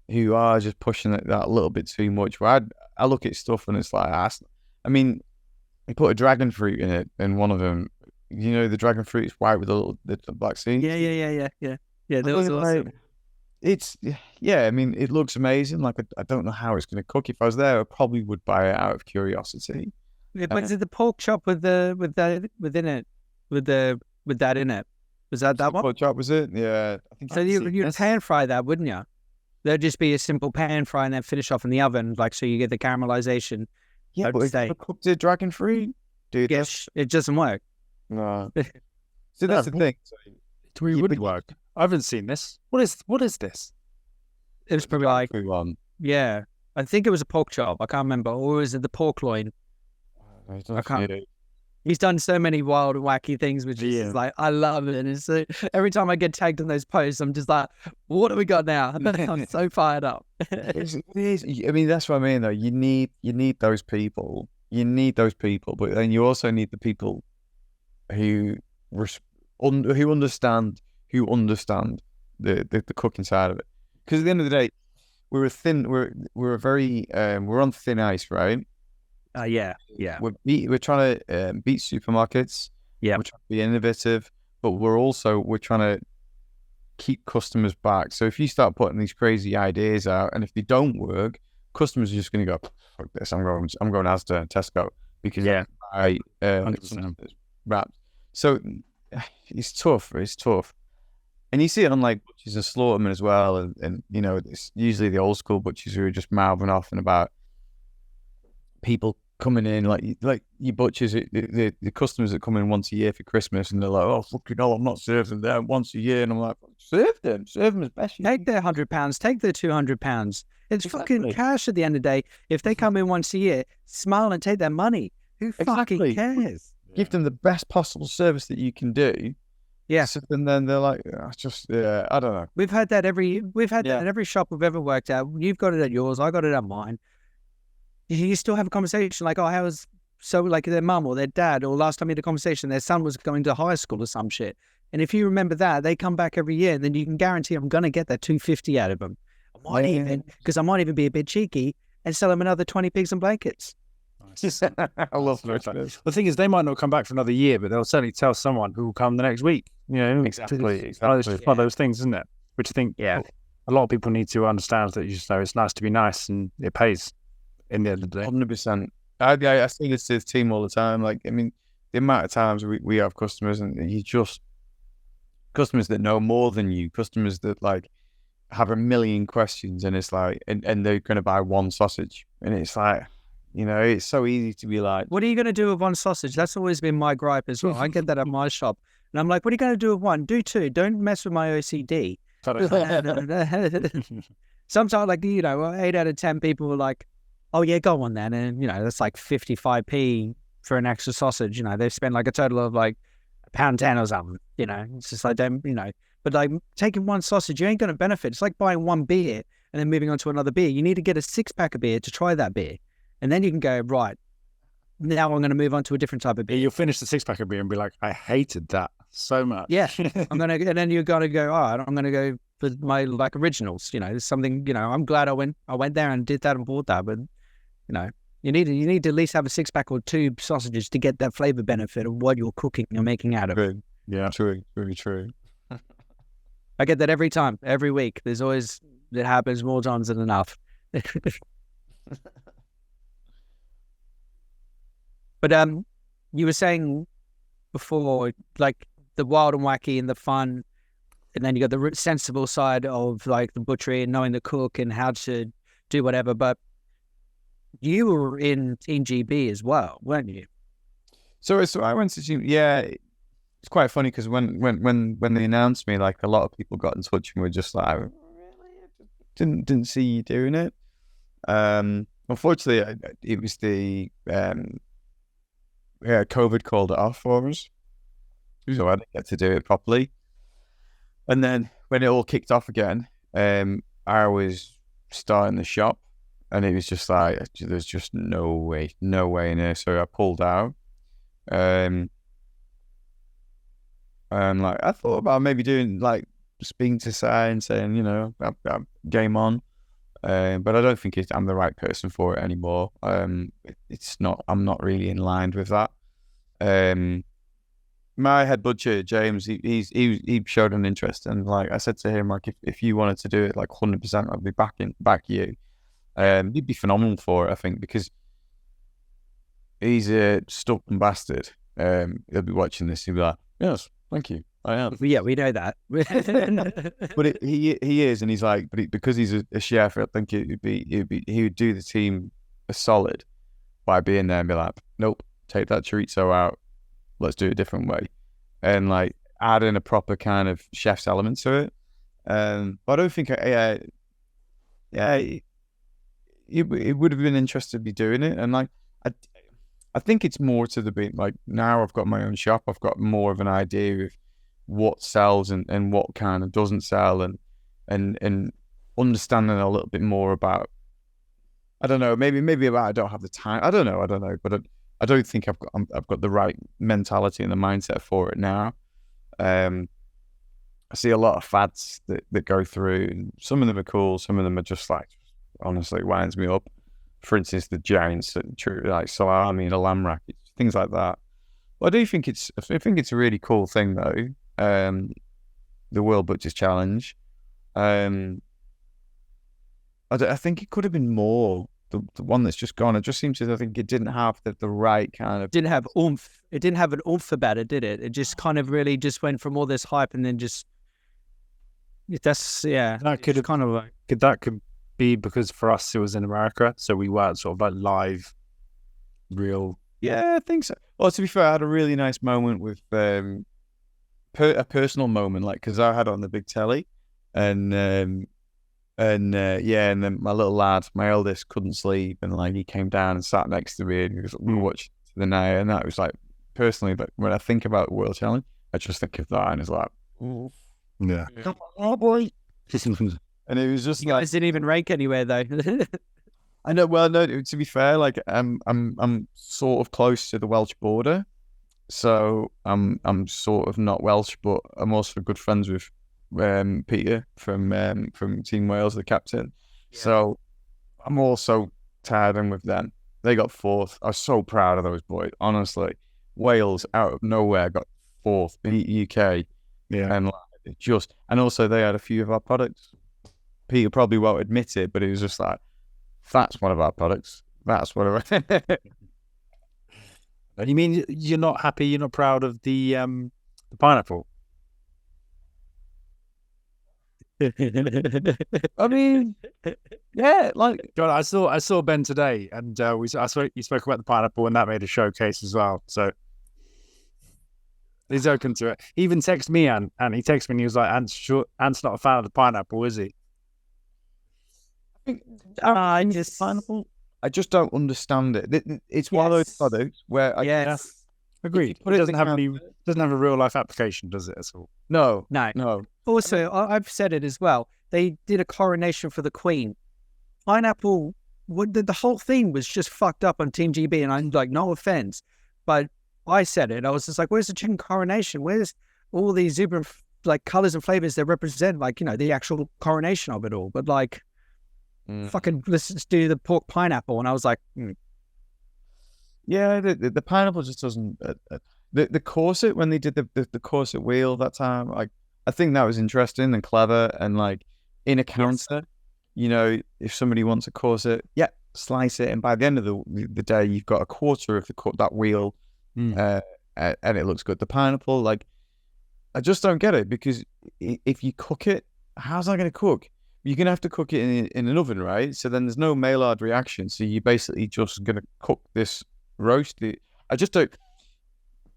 C: who are just pushing it that little bit too much. Where I look at stuff and it's like, I mean, they put a dragon fruit in it, and one of them, the dragon fruit is white with the black seeds.
A: Yeah. That was awesome.
C: It's, yeah, I mean, it looks amazing. Like, I don't know how it's going to cook. If I was there, I probably would buy it out of curiosity.
A: Yeah, but is it the pork chop with that in it? Was that one?
C: Pork chop, was it? Yeah. I think
A: So you'd pan fry that, wouldn't you? There'd just be a simple pan fry and then finish off in the oven, like, so you get the caramelization.
C: Yeah, but if you cooked it dragon fruit, dude,
A: yes, it doesn't work.
C: No. So that's the thing.
B: It would work. I haven't seen this. What is this?
A: It was probably like,
C: one.
A: yeah, I think it was a pork chop. I can't remember. Or was it the pork loin? I can't. He's done so many wild, wacky things, which is like, I love it. And so every time I get tagged in those posts, I'm just like, what do we got now? I'm so fired up.
C: It is. I mean, that's what I mean, though. You need those people. You need those people, but then you also need the people who understand the cooking side of it. Because at the end of the day, we're on thin ice, right?
A: Yeah.
C: We're trying to beat supermarkets.
A: Yeah.
C: We're trying to be innovative, but we're trying to keep customers back. So if you start putting these crazy ideas out, and if they don't work, customers are just going to go, fuck this, I'm going Asda and Tesco because I
B: 100%.
C: wrapped. So it's tough. And you see it on like butchers and slaughtermen as well, and it's usually the old school butchers who are just mouthing off and about people coming in, like your butchers, the customers that come in once a year for Christmas, and they're like, oh, fucking hell, I'm not serving them once a year. And I'm like, serve them as best you
A: Take their £100, take their £200. It's fucking cash at the end of the day. If they come in once a year, smile and take their money. Who fucking cares?
C: Give them the best possible service that you can do.
A: Yeah.
C: So, and then they're like, I don't know.
A: We've had that that at every shop we've ever worked at. You've got it at yours. I got it at mine. You still have a conversation like, oh, how was, so like their mum or their dad, or last time you had a conversation, their son was going to high school or some shit. And if you remember that, they come back every year, and then you can guarantee I'm going to get that $250 out of them. I might even be a bit cheeky and sell them another 20 pigs and blankets.
C: Nice. I love that.
B: The thing is, they might not come back for another year, but they'll certainly tell someone who will come the next week.
C: Exactly.
B: It's one of those things, isn't it? Which I think a lot of people need to understand, that you just know it's nice to be nice and it pays in the end of the day.
C: 100%. I say this to the team all the time. Like, I mean, the amount of times we have customers, and you just customers that know more than you, customers that like have a million questions, and it's like, and they're going to buy one sausage, and it's like, it's so easy to be like,
A: what are you going to do with one sausage? That's always been my gripe as well. I get that at my shop, and I'm like, what are you going to do with one? Do two. Don't mess with my OCD. Sometimes, like, 8 out of 10 people were like, oh yeah, go on then. And, that's like 55p for an extra sausage. They've spent like a total of like £1.10 or something. It's just like, but like taking one sausage, you ain't going to benefit. It's like buying one beer and then moving on to another beer. You need to get a 6-pack of beer to try that beer. And then you can go, right, now I'm going to move on to a different type of beer.
B: You'll finish the 6-pack of beer and be like, I hated that so much.
A: Yeah. And then you're going to go, all right, I'm going to go for my like originals. There's something, I'm glad I went there and did that and bought that. But, You need to at least have a 6-pack or 2 sausages to get that flavor benefit of what you're cooking and making out of it.
C: True. Yeah, true. Very true.
A: I get that every time, every week. It happens more times than enough. But you were saying before, like the wild and wacky and the fun, and then you got the sensible side of like the butchery and knowing the cook and how to do whatever. But you were in Team GB as well, weren't you?
C: So I went to Team. Yeah, it's quite funny because when they announced me, like a lot of people got in touch and were just like, really? Didn't see you doing it. Unfortunately, it was the COVID called it off for us, so I didn't get to do it properly. And then when it all kicked off again, I was starting the shop, and it was just like there's just no way in here. So I pulled out. And like I thought about maybe doing like speaking to Sai and saying, you know, I'm game on. But I don't think I'm the right person for it anymore. It's not. I'm not really in line with that. My head butcher James, he showed an interest, and like I said to him, like if you wanted to do it, like 100%, I'd be back you. You'd be phenomenal for it, I think, because he's a stubborn bastard. He'll be watching this. He'll be like, yes, thank you. I am.
A: Yeah, we know that.
C: But he is, and he's like, because he's a chef, I think he would do the team a solid by being there and be like, nope, take that chorizo out, let's do it a different way, and like add in a proper kind of chef's element to it. But I don't think, it would have been interesting to be doing it, and like I think it's more to the bit like now I've got my own shop, I've got more of an idea of what sells and what kind of doesn't sell, and understanding a little bit more about, I don't know, maybe about I don't have the time, I don't know, but I don't think I've got the right mentality and the mindset for it now. I see a lot of fads that go through, and some of them are cool, some of them are just like, honestly, winds me up. For instance, the giants, like salami and a lamb rack, things like that. But I do think I think it's a really cool thing though. The World Butchers Challenge. I think it could have been more. The one that's just gone. It just seems to. I think it didn't have the right kind of.
A: Didn't have oomph. It didn't have an oomph about it, did it? It just kind of really just went from all this hype and then just. That's
B: That could have
A: kind of like.
B: Could be because for us it was in America, so we weren't sort of like live, real.
C: Yeah, I think so. Well, to be fair, I had a really nice moment with a personal moment, like because I had it on the big telly, and then my little lad, my eldest, couldn't sleep, and like he came down and sat next to me, and he was like, we watched the night, and that was like personally, like when I think about World Challenge, I just think of that, and it's like, ooh.
B: Yeah,
C: come on, boy. And it was just
A: you guys didn't even rank anywhere though.
C: I know. Well, no. To be fair, like I'm sort of close to the Welsh border, so I'm sort of not Welsh, but I'm also good friends with Peter from Team Wales, the captain. Yeah. So I'm also tied in with them. They got 4th. I was so proud of those boys. Honestly, Wales out of nowhere got 4th. UK,
B: yeah,
C: and and also they had a few of our products. Peter probably won't admit it, but it was just like, that's one of our products. That's one of our.
B: And you mean you're not happy? You're not proud of the pineapple?
C: I mean, yeah, like
B: John, I saw Ben today, and you spoke about the pineapple, and that made a showcase as well. So he's open to it. He even texted me, and he texted me, and he was like, "Ant's not a fan of the pineapple, is he?"
C: I just don't understand it. It's one of those products where
B: agreed. It doesn't have a real life application, does it at all?
C: No.
A: Also, I've said it as well. They did a coronation for the Queen. Pineapple, the whole thing was just fucked up on Team GB, and I'm like, no offense, but I said it. I was just like, where's the chicken coronation? Where's all these super like colors and flavors that represent like, you know, the actual coronation of it all? But like, fucking let's just do the pork pineapple. And I was like,
C: Yeah, the pineapple just doesn't. The corset when they did the corset wheel that time, like I think that was interesting and clever and like in a counter, you know, if somebody wants a corset, yeah, slice it, and by the end of the day, you've got a quarter of that wheel, and it looks good. The pineapple, like, I just don't get it because if you cook it, how's that going to cook? You're going to have to cook it in an oven, right? So then there's no Maillard reaction. So you're basically just going to cook this roast. I just don't,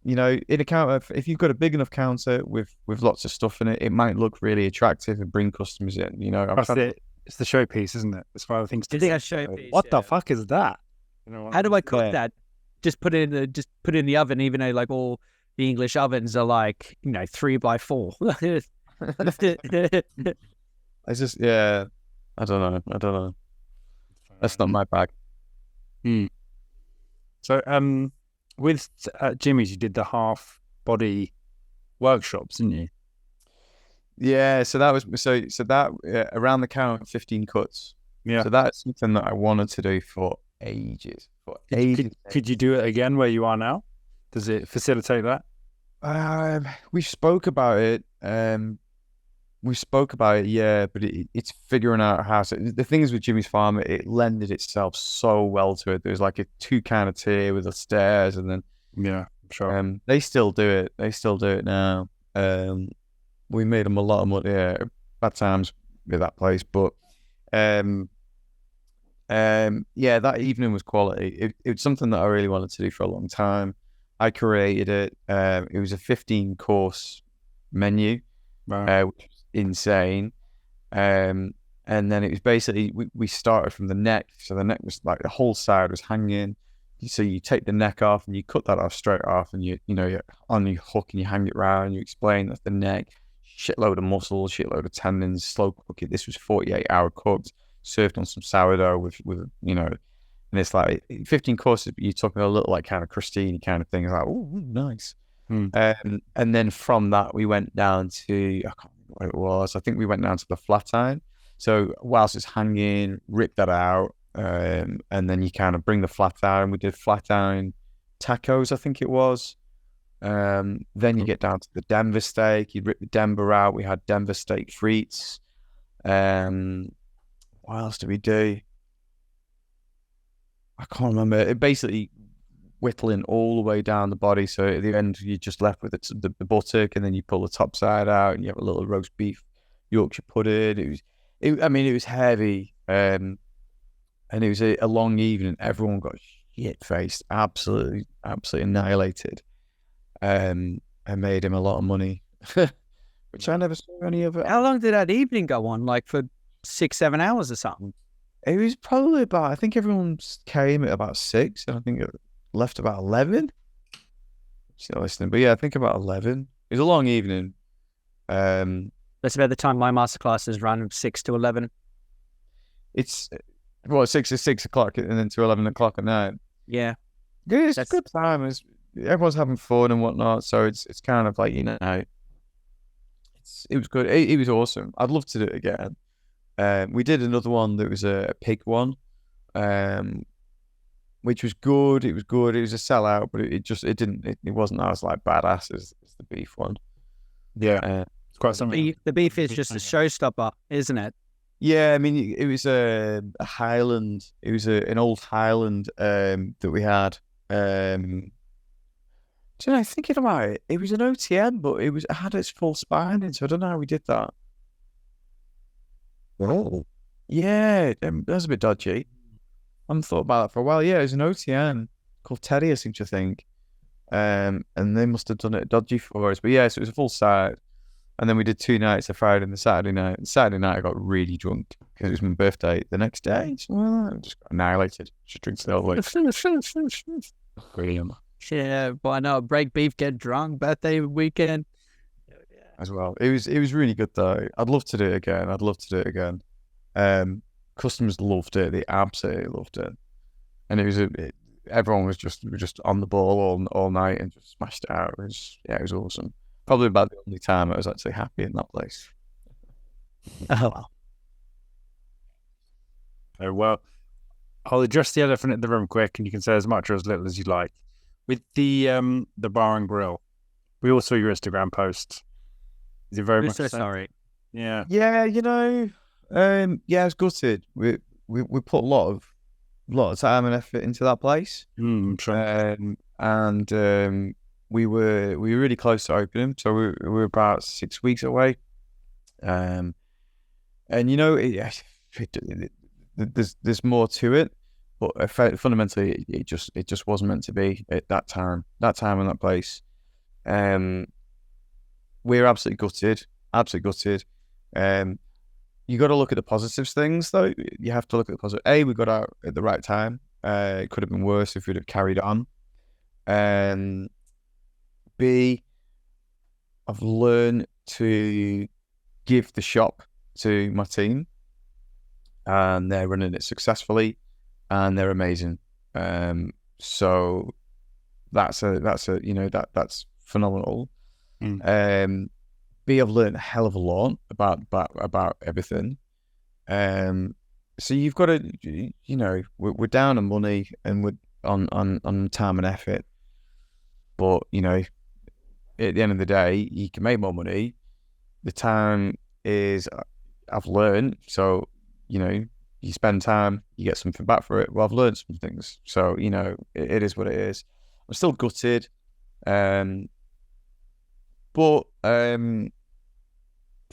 C: you know, in a counter, if you've got a big enough counter with lots of stuff in it, it might look really attractive and bring customers in. You know,
B: That's it. It's the showpiece, isn't it? As far as things.
A: Do you think a showpiece?
B: What the fuck is that? You know,
A: How do I cook that? Just put it in the oven, even though like all the English ovens are like, you know, 3x4.
C: I just, yeah, I don't know. That's not my bag.
B: So, with Jimmy's, you did the half body workshops, didn't you?
C: Yeah, so that was around the count 15 cuts.
B: Yeah.
C: So that's something that I wanted to do for ages.
B: Could you do it again where you are now? Does it facilitate that?
C: We spoke about it. Yeah, but it's figuring out how to. The thing is with Jimmy's Farm, it lended itself so well to it. There was like a 2 kind of tier with the stairs, and then
B: yeah, sure.
C: They still do it. They still do it now. We made them a lot of money. Yeah, bad times with that place, but yeah, that evening was quality. It was something that I really wanted to do for a long time. I created it. It was a 15-course menu,
B: Wow.
C: which was insane. And then it was basically we started from the neck. So the neck was like the whole side was hanging. So you take the neck off and you cut that off straight off, and you're on your hook and you hang it round. You explain that's the neck, shitload of muscles, shitload of tendons, slow cook it. This was 48-hour cooked, served on some sourdough with and it's like 15 courses, but you're talking a little like kind of crostini kind of thing. It's like, oh, nice. And then from that we went down to, I can't remember what it was. I think we went down to the flat iron. So whilst it's hanging, rip that out. And then you kind of bring the flat iron. We did flat iron tacos, I think it was. Then you get down to the Denver steak. You rip the Denver out. We had Denver steak frites. What else did we do? I can't remember. It basically whittling all the way down the body. So at the end, you're just left with the buttock, and then you pull the top side out, and you have a little roast beef Yorkshire pudding. It was heavy. And it was a long evening. Everyone got shit-faced, absolutely annihilated. I made him a lot of money, which I never saw any of it.
A: How long did that evening go on? Like for 6-7 hours or something?
C: It was probably about, I think everyone came at about 6, and I think it left about 11. Still listening, but yeah, I think about 11. It was a long evening.
A: That's about the time my masterclasses run, 6 to 11.
C: It's 6 to 6 o'clock, and then to 11 o'clock at night.
A: Yeah,
C: it's a good time. Everyone's having fun and whatnot, so it's kind of like, you know, it was good. It was awesome. I'd love to do it again. We did another one that was a pig one, which was good. It was good. It was a sellout, but it wasn't as like badass as the beef one.
B: Yeah, it's quite something.
A: The beef is just a showstopper, isn't it?
C: Yeah, I mean, it was a Highland. It was an old Highland that we had. Do you know, thinking about it, it was an OTM, but it had its full spine in, so I don't know how we did that. Oh. Yeah, that's a bit dodgy. I haven't thought about that for a while. Yeah, it was an OTM called Teddy, I seem to think. And they must have done it dodgy for us. But yeah, so it was a full side. And then we did 2 nights, a Friday and the Saturday night. And Saturday night I got really drunk because it was my birthday. The next day, I just got annihilated. Just drinking the whole way. Brilliant.
A: Yeah, why not? Break beef, get drunk, birthday weekend.
C: As well. It was really good though. I'd love to do it again. Customers loved it. They absolutely loved it. And everyone was just on the ball all night and just smashed it out. It was awesome. Probably about the only time I was actually happy in that place.
A: Oh,
B: well, I'll address the elephant in the room quick, and you can say as much or as little as you like. With the bar and grill, we all saw your Instagram post. Is it very
A: We're
B: much
A: so
B: the same?
A: sorry.
B: Yeah.
C: Yeah, yeah, it's gutted. We put a lot of time and effort into that place.
B: I'm sure.
C: We were really close to opening, so we were about 6 weeks away. And there's more to it, but fundamentally it just wasn't meant to be at that time and that place. We're absolutely gutted. You got to look at the positives things, though. You have to look at the positive. A, we got out at the right time. It could have been worse if we'd have carried on. B, I've learned to give the shop to my team, and they're running it successfully, and they're amazing. So that's phenomenal. B, I've learned a hell of a lot about everything. So you've got to, we're down on money and we're on time and effort, but at the end of the day, you can make more money. The time is, I've learned, so you spend time, you get something back for it. Well, I've learned some things, so it is what it is. I'm still gutted, but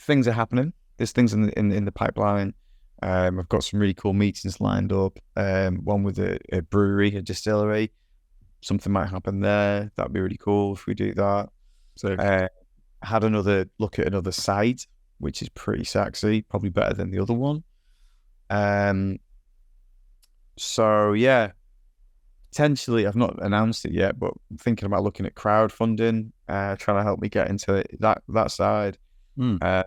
C: things are happening. There's things in the pipeline. I've got some really cool meetings lined up. One with a brewery, a distillery. Something might happen there. That'd be really cool if we do that.
B: So
C: had another look at another site, which is pretty sexy, probably better than the other one. So yeah, potentially I've not announced it yet, but I'm thinking about looking at crowdfunding, trying to help me get into that side. There's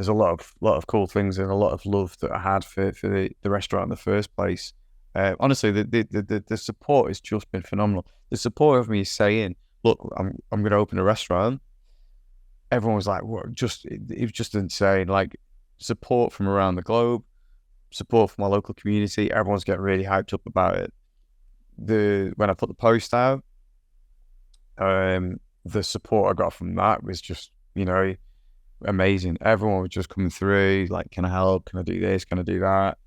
C: a lot of cool things and a lot of love that I had for the restaurant in the first place. Honestly, the support has just been phenomenal. The support of me saying, "Look, I'm going to open a restaurant." Everyone was like, "What?" It was just insane. Like support from around the globe, support from my local community. Everyone's getting really hyped up about it. When I put the post out, the support I got from that was just amazing. Everyone was just coming through, like, "Can I help? Can I do this? Can I do that?"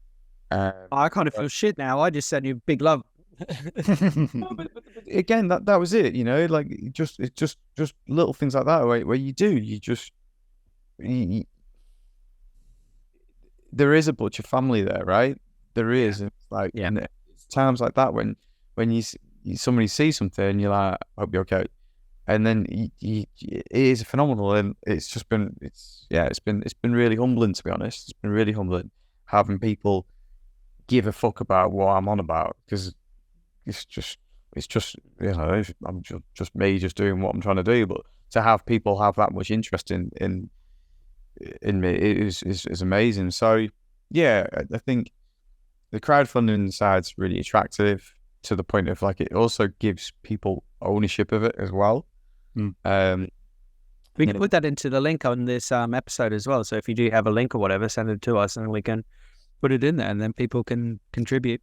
A: I kind of feel shit now. I just sent you big love.
C: But again, that was it. Like it's just little things like that where there is a butcher family there, right? There is. It's like, and it's times like that when somebody sees something, you're like, "I hope you're okay," and then it is phenomenal, and it's been really humbling, to be honest. It's been really humbling having people give a fuck about what I'm on about, because it's just I'm just me just doing what I'm trying to do, but to have people have that much interest in me is amazing. So yeah, I think the crowdfunding side's really attractive to the point of like it also gives people ownership of it as well.
A: We can put that into the link on this episode as well. So if you do have a link or whatever, send it to us and we can put it in there, and then people can contribute.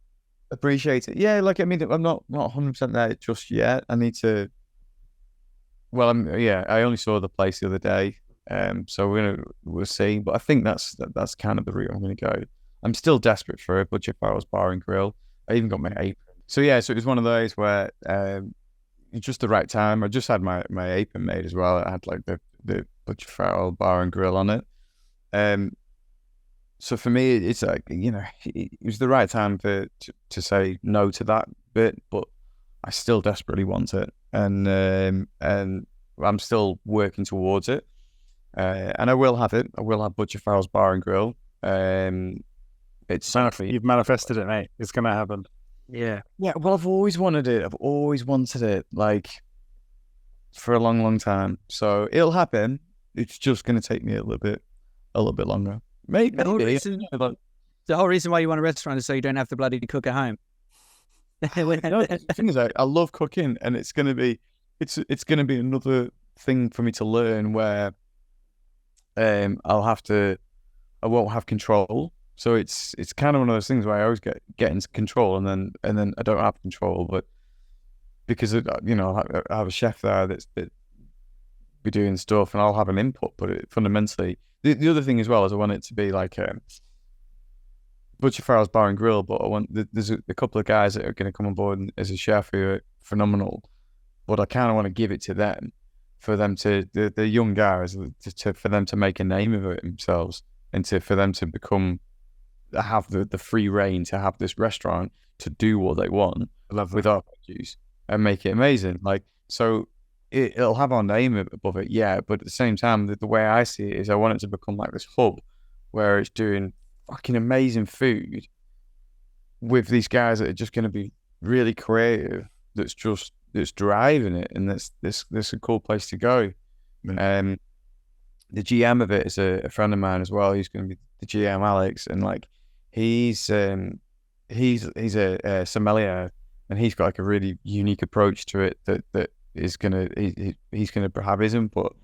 C: Appreciate it. Yeah, like, I mean, I'm not 100% there just yet. I need to. Well, I only saw the place the other day, so we'll see. But I think that's kind of the route I'm going to go. I'm still desperate for a Butcher Farrells bar and grill. I even got my apron. So yeah, so it was one of those where it's just the right time. I just had my apron made as well. I had like the Butcher Farrell bar and grill on it. So for me, it's like, it was the right time to say no to that bit, but I still desperately want it, and I'm still working towards it, and I will have it. I will have Butcher Farrell's bar and grill. It's
B: you've manifested it, mate. It's gonna happen.
A: Yeah.
C: Well, I've always wanted it. I've always wanted it, like, for a long, long time. So it'll happen. It's just going to take me a little bit longer. Maybe.
A: The whole reason why you want a restaurant is so you don't have to bloody cook at home.
C: The thing is, I love cooking, and it's going to be another thing for me to learn where I won't have control. So it's kind of one of those things where I always get into control, and then I don't have control, but because you know I have a chef there that be doing stuff, and I'll have an input, but fundamentally the other thing as well is I want it to be like Butcher Farrells Bar and Grill, but there's a couple of guys that are going to come on board as a chef who are phenomenal, but I kind of want to give it to them for them to the young guys for them to make a name of it themselves, and for them to have the free reign to have this restaurant to do what they want with our produce and make it amazing. Like, so it'll have our name above it, yeah, but at the same time, the way I see it is I want it to become like this hub where it's doing fucking amazing food with these guys that are just going to be really creative, that's driving it, and that's a cool place to go. The GM of it is a friend of mine as well. He's going to be the GM, Alex, and like he's a sommelier, and he's got like a really unique approach to it that is he's gonna have his input,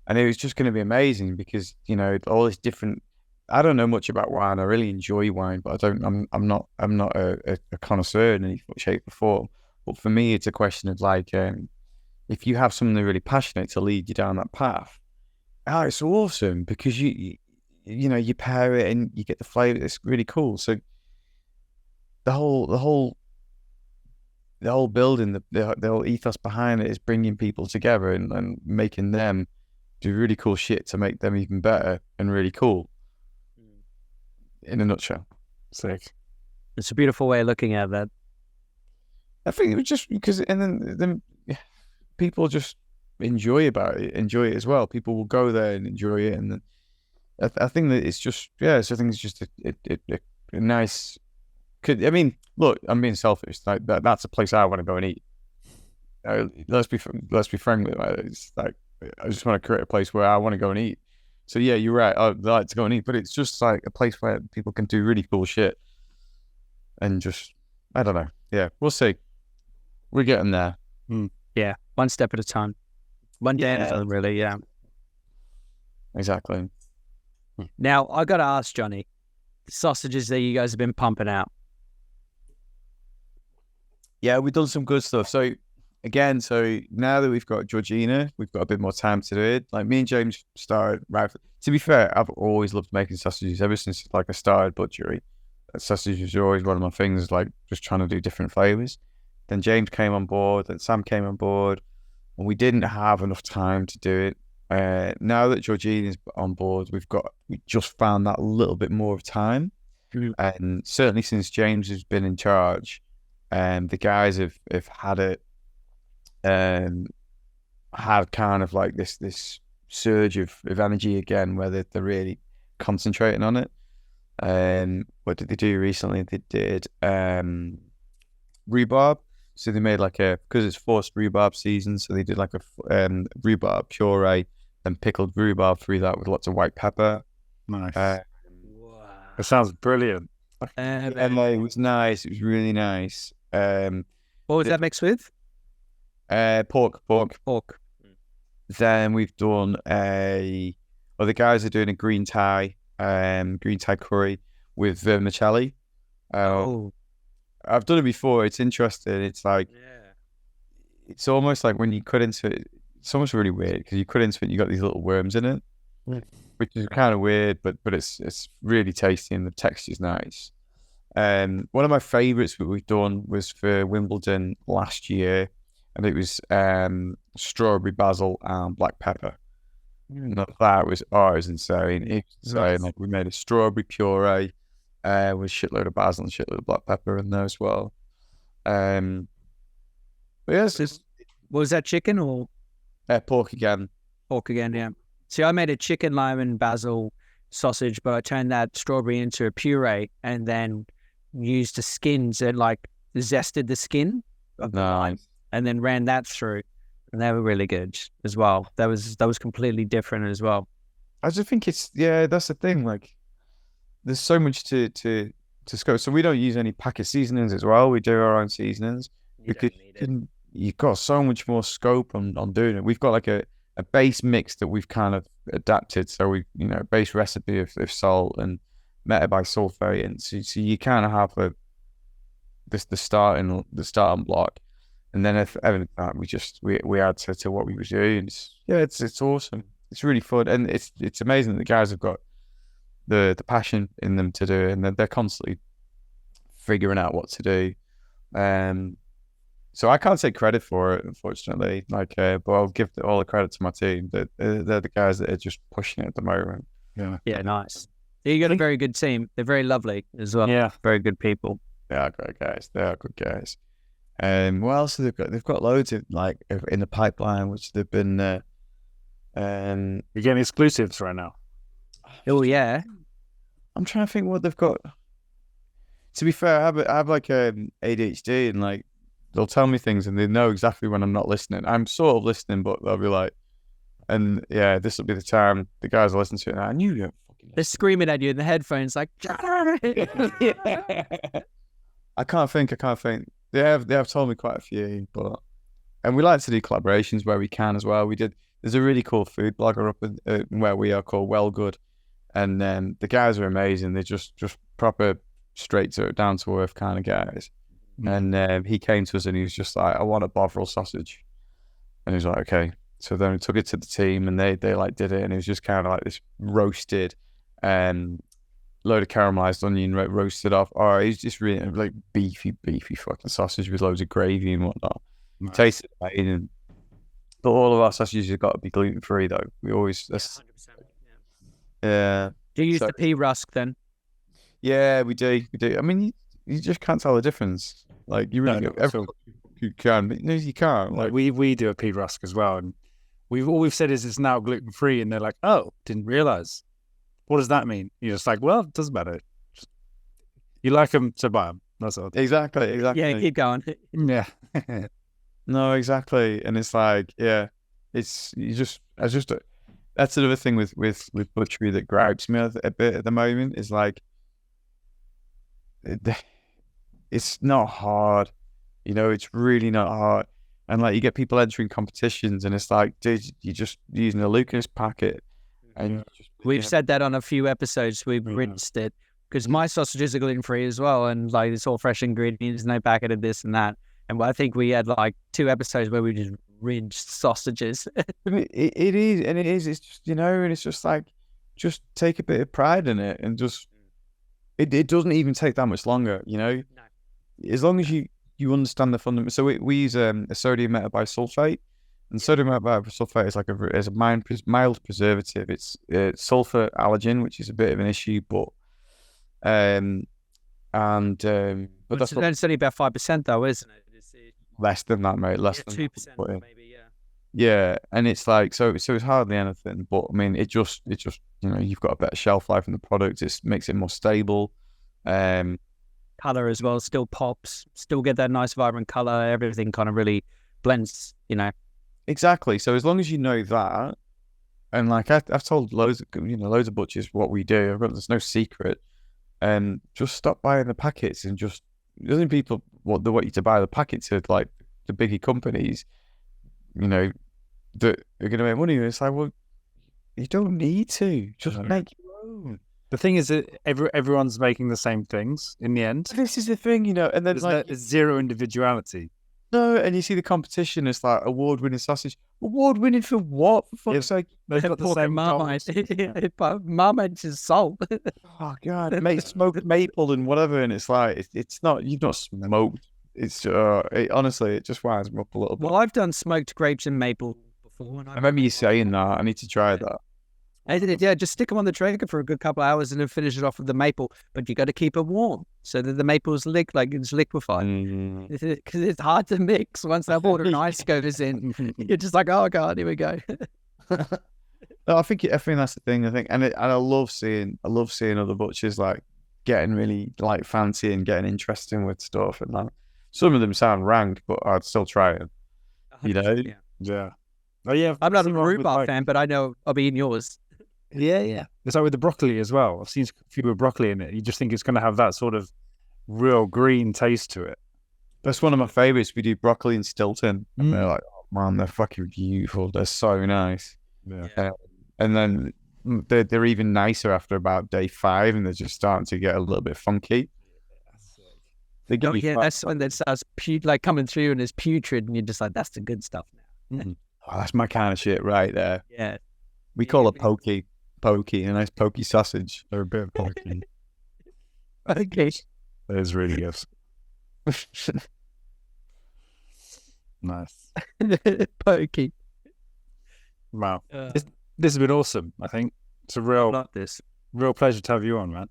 C: and it was just going to be amazing because, you know, all this different. I don't know much about wine. I really enjoy wine, but I'm not a connoisseur in any shape or form. But for me, it's a question of like, if you have someone really passionate to lead you down that path, it's awesome because you know, you pair it and you get the flavor. It's really cool. So the whole building, the whole ethos behind it is bringing people together and making them do really cool shit to make them even better and really cool. In a nutshell.
B: Sick.
A: It's a beautiful way of looking at that.
C: I think it was just because, and then people just enjoy it as well. People will go there and enjoy it, and I think that it's just, yeah. So I think it's just a nice. I mean, look, I'm being selfish. Like that's a place I want to go and eat. Let's be frank with it. It's like I just want to create a place where I want to go and eat. So yeah, you're right. I'd like to go and eat, but it's just like a place where people can do really cool shit, and just, I don't know. Yeah, we'll see. We're getting there.
A: Yeah, one step at a time, one day at a time, really. Yeah,
C: exactly.
A: Now I got to ask Jonny, the sausages that you guys have been pumping out.
C: Yeah, we've done some good stuff. So again, now that we've got Georgina, we've got a bit more time to do it. Like me and James started, right? To be fair, I've always loved making sausages ever since like I started butchery. Sausages are always one of my things, like just trying to do different flavors. Then James came on board, then Sam came on board, and we didn't have enough time to do it. Now that Georgina's on board, we just found that a little bit more of time. And certainly since James has been in charge, the guys have had it. Had kind of like this surge of energy again, where they're really concentrating on it. What did they do recently? They did rhubarb. So they made because it's forced rhubarb season, so they did like a rhubarb puree and pickled rhubarb through that with lots of white pepper.
B: Nice.
A: Wow.
B: That sounds brilliant.
C: And it was nice. It was really nice.
A: What was that mixed with?
C: Pork. Then we've done the guys are doing a green Thai curry with vermicelli. I've done it before. It's interesting. It's like, it's almost like when you cut into it, it's almost really weird because you cut into it and you got these little worms in it, which is kind of weird, but it's really tasty and the texture's nice. One of my favorites that we've done was for Wimbledon last year, and it was strawberry, basil, and black pepper. And that was insane. It was insane. Like, we made a strawberry puree with shitload of basil and shitload of black pepper in there as well. But yes,
A: was that chicken or
C: pork again?
A: Pork again, yeah. See, I made a chicken, lime, and basil sausage, but I turned that strawberry into a puree and then used the skins and like zested the skin of the lime and then ran that through, and they were really good as well. That was completely different as well.
C: I just think that's the thing. Like, there's so much to scope. So we don't use any packet seasonings as well. We do our own seasonings because you've got so much more scope on doing it. We've got like a base mix that we've kind of adapted. So we, base recipe of salt and metabisulfate, and so you kind of have the starting block, and then if everything that we add to what we were doing. It's awesome. It's really fun, and it's amazing that the guys have got the passion in them to do it, and they're constantly figuring out what to do. So I can't take credit for it, unfortunately. But I'll give all the credit to my team. They're the guys that are just pushing it at the moment.
A: Yeah, nice. You got a very good team. They're very lovely as well.
B: Yeah,
A: very good people.
C: They are great guys. They are good guys. What else have they got? They've got loads of in the pipeline, which they've been.
B: You're getting exclusives right now.
A: Oh yeah.
C: I'm trying to think what they've got. To be fair, I have ADHD, and they'll tell me things and they know exactly when I'm not listening. I'm sort of listening, but they'll be like, and yeah, this will be the time the guys will listen to it. And I knew you fucking.
A: They're screaming at you in the headphones like.
C: I can't think. They have told me quite a few, and we like to do collaborations where we can as well. There's a really cool food blogger up in where we are called Well Good, and the guys are amazing. They're just proper straight to down to earth kind of guys. And he came to us and he was just like, I want a Bovril sausage, and he was like, okay. So then we took it to the team and they did it, and it was just kind of like this roasted load of caramelized onion roasted off. Oh, it's just really beefy fucking sausage with loads of gravy and whatnot. Nice. Tasted amazing. But all of our sausages have got to be gluten free though. We always 100%. Yeah.
A: Do you use the pea rusk then?
C: Yeah, we do. I mean, you just can't tell the difference. You really you can, but no, you can't.
B: We do a pea rusk as well, and all we've said is it's now gluten free, and they're like, oh, didn't realize. What does that mean? You're just like, well, it doesn't matter. You like them, so buy them. That's all.
C: Exactly.
A: Yeah, keep going.
B: Yeah.
C: No, exactly. And it's that's another thing with butchery that gripes me a bit at the moment is it's not hard, it's really not hard. And you get people entering competitions and it's dude, you're just using a Lucas packet. And
A: we've said that on a few episodes. We've rinsed it because my sausages are gluten free as well, and it's all fresh ingredients, no packet of this and that. And I think we had 2 episodes where we just rinsed sausages.
C: It is. It's just and it's just just take a bit of pride in it, and just it doesn't even take that much longer. No. As long as you understand the fundamentals. So we use a sodium metabisulfate. And sodium metabisulfate is a mild preservative. It's sulfur allergen, which is a bit of an issue, but that's
A: it's only about 5% though, isn't it?
C: Less than that, mate. Less than
A: 2%, maybe. Yeah.
C: Yeah, and it's so it's hardly anything. But I mean, it just you've got a better shelf life in the product. It makes it more stable.
A: Color as well still pops. Still get that nice vibrant color. Everything kind of really blends.
C: Exactly. So as long as you know that, and I've told loads of butchers what we do. There's no secret. And just stop buying the packets and just the other people want you to buy the packets of the biggie companies, that are going to make money. And it's well, you don't need to. Just make your own.
B: The thing is that everyone's making the same things in the end.
C: This is the thing, and then
B: there's zero individuality.
C: No, and you see the competition is award-winning sausage. Award-winning for what? For fuck's sake?
B: They've got the same
A: Marmite. Marmite is salt.
C: Oh God, smoked maple and whatever, and it's it's not. You've not smoked. It's honestly, it just winds me up a little bit.
A: Well, I've done smoked grapes and maple before. And
C: I remember you saying that. I need to try that.
A: I did it, yeah. Just stick them on the Traeger for a good couple of hours and then finish it off with the maple. But you got to keep it warm so that the maple's it's liquefied. Because it's hard to mix once that water and ice goes in. You're just oh God, here we go.
C: No, I think that's the thing. And I love seeing other butchers getting really fancy and getting interesting with stuff, and some of them sound rank, but I'd still try it.
B: Yeah. Oh yeah.
A: I'm not a rhubarb fan, but I know I'll be in yours.
B: Yeah. It's with the broccoli as well. I've seen a few with broccoli in it. You just think it's going to have that sort of real green taste to it.
C: That's one of my favorites. We do broccoli and Stilton, and they're oh man, they're fucking beautiful. They're so nice.
B: Yeah.
C: And then they're even nicer after about day 5, and they're just starting to get a little bit funky. They give
A: Oh
C: you
A: yeah,
C: fun.
A: that's when that starts like coming through and it's putrid, and you're just like, that's the good stuff now.
C: Oh, that's my kind of shit right there.
A: Yeah,
C: We
A: Yeah,
C: call it
A: we-
C: pokey, a nice pokey sausage.
B: They're a bit pokey.
A: okay.
B: That is really good. Nice.
A: Pokey.
B: Wow.
A: Uh,
B: This has been awesome. I think it's a
A: I
B: real
A: like this.
B: pleasure to have you on, man.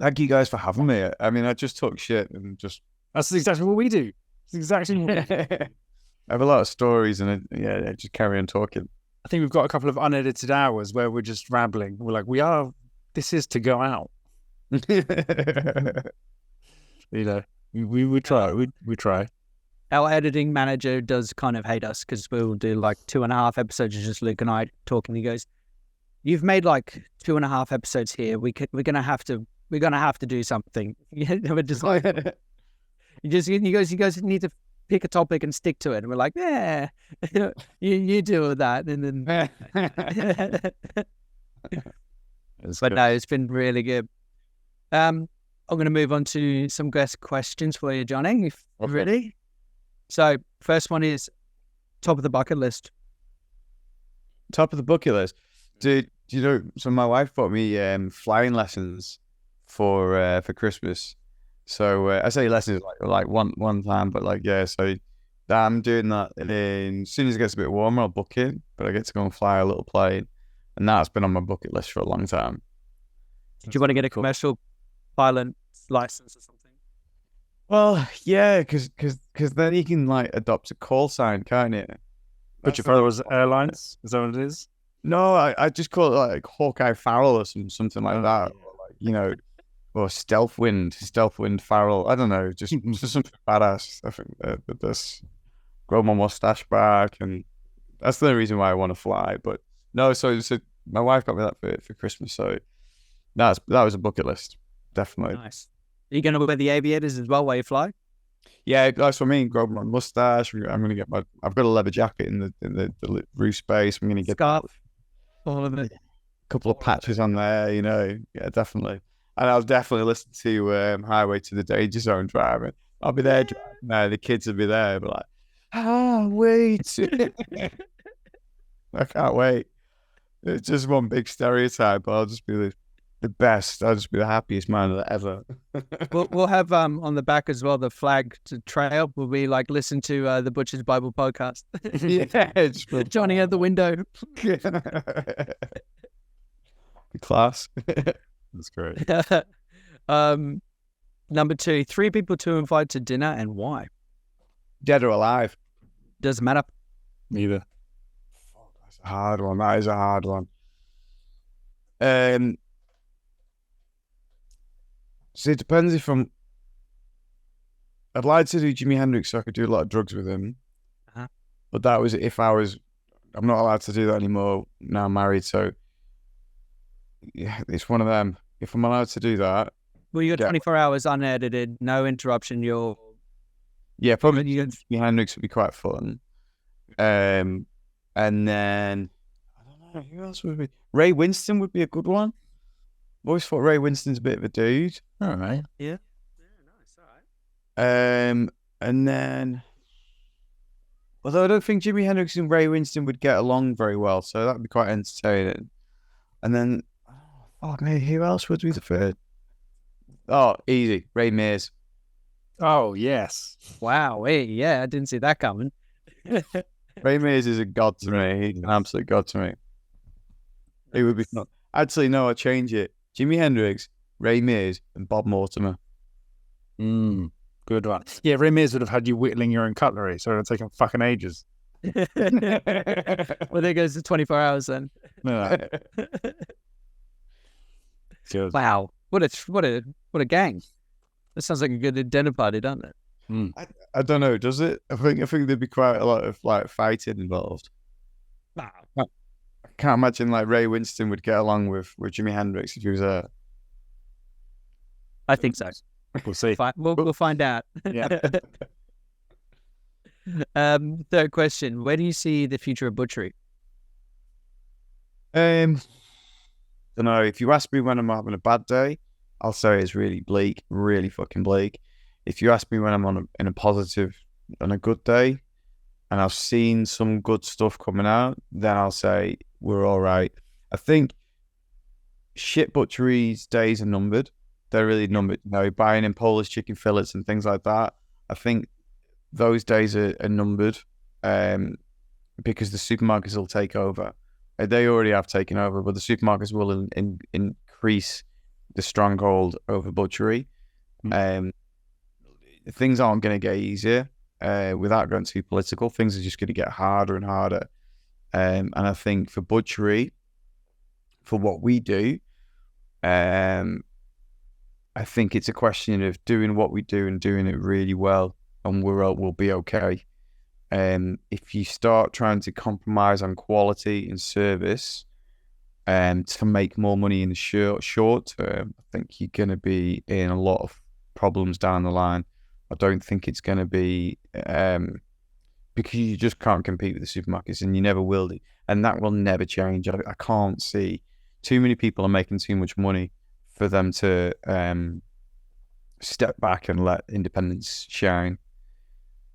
C: Thank you guys for having me. I mean, I just talk shit and just
B: That's exactly what we do. It's exactly what we do.
C: I have a lot of stories, and I just carry on talking.
B: I think we've got a couple of unedited hours where we're just rambling. We're like, this is to go out. You know, we try. We try.
A: Our editing manager does kind of hate us because we'll do like 2.5 episodes of just Luke and I talking. He goes, "You've made like 2.5 episodes here. We're gonna have to do something." We're just like, he goes, you guys need to pick a topic and stick to it. And we're like, yeah, you do all that, and then. But no, it's been really good. I'm going to move on to some guest questions for you, Johnny. If you're
C: Okay.
A: ready. So, first one is top of the bucket list.
C: Top of the bucket list. Do you know? So my wife bought me flying lessons for Christmas. So I say lessons like one time, but like yeah. So I'm doing that, and then as soon as it gets a bit warmer, I'll book it. But I get to go and fly a little plane, and that's been on my bucket list for a long time.
A: Do you want to get a commercial pilot license or something?
C: Well, yeah, because then you can like adopt a call sign, can't you?
B: But your Farrells Airlines, is that what it is?
C: No, I just call it like Hawkeye Farrell or something like that. Or like, you know, or Stealth Wind Farrell. I don't know, just something badass. I think with this, grow my mustache back, and that's the only reason why I want to fly. But no, so my wife got me that for Christmas, so that was a bucket list, definitely.
A: Nice. Are you going to wear the aviators as well while you fly?
C: Yeah, that's what I mean. Grow my mustache. I'm gonna get I've got a leather jacket in the roof space. I'm gonna get
A: Scarf, all of it.
C: couple of patches on there, you know. Yeah, definitely. And I'll definitely listen to Highway to the Danger Zone driving. I'll be there driving. No, the kids will be there. But like, wait. I can't wait. It's just one big stereotype. I'll just be the best. I'll just be the happiest man ever.
A: We'll have on the back as well the flag to trail. We'll be like listen to the Butcher's Bible podcast.
C: Yeah, it's
A: Johnny at the window.
C: class.
B: That's great.
A: Number 2, 3 people to invite to dinner and why?
C: Dead or alive?
A: Doesn't matter.
B: Neither.
C: That's a hard one. That is a hard one. So it depends if I'd like to do Jimi Hendrix so I could do a lot of drugs with him.
A: Uh-huh.
C: But that was if I'm not allowed to do that anymore. Now I'm married, so yeah, it's one of them. If I'm allowed to do that,
A: Well, you got
C: Yeah.
A: 24 hours unedited, no interruption.
C: yeah, probably
A: You-
C: Jimi Hendrix would be quite fun. And then I don't know who else would be. Ray Winston would be a good one. I've always thought Ray Winston's a bit of a dude.
B: All right.
A: Yeah, nice. All right.
C: And then, although I don't think Jimi Hendrix and Ray Winston would get along very well, so that would be quite entertaining. And then, oh man, who else would be the third? Oh, easy, Ray Mears.
B: Oh, yes.
A: Wow. Hey, yeah, I didn't see that coming.
C: Ray Mears is a god to me. He's an absolute god to me. He would be fun. Actually, no, I'll change it. Jimi Hendrix, Ray Mears, and Bob Mortimer.
B: Good one. Yeah, Ramirez would have had you whittling your own cutlery, so it would have taken fucking ages.
A: Well, there goes the 24 hours then.
B: No. Good.
A: Wow. What a gang. That sounds like a good dinner party, doesn't it?
C: I don't know, does it? I think there'd be quite a lot of like fighting involved.
A: Wow.
C: I can't imagine like Ray Winston would get along with Jimi Hendrix if he was there.
A: I think so.
B: We'll see.
A: We'll find out.
B: Yeah.
A: Third question. Where do you see the future of butchery?
C: I don't know. If you ask me when I'm having a bad day, I'll say it's really bleak, really fucking bleak. If you ask me when I'm in a positive and a good day, and I've seen some good stuff coming out, then I'll say we're all right. I think shit butcheries days are numbered. They're really numbered. You know, buying in Polish chicken fillets and things like that. I think those days are numbered because the supermarkets will take over. They already have taken over, but the supermarkets will increase the stronghold over butchery. Things aren't going to get easier without going too political. Things are just going to get harder and harder. And I think for butchery, for what we do, I think it's a question of doing what we do and doing it really well, and we'll be okay. If you start trying to compromise on quality and service to make more money in the short term, I think you're going to be in a lot of problems down the line. I don't think it's going to be because you just can't compete with the supermarkets, and you never will do, and that will never change. I can't see too many people are making too much money for them to step back and let independence shine.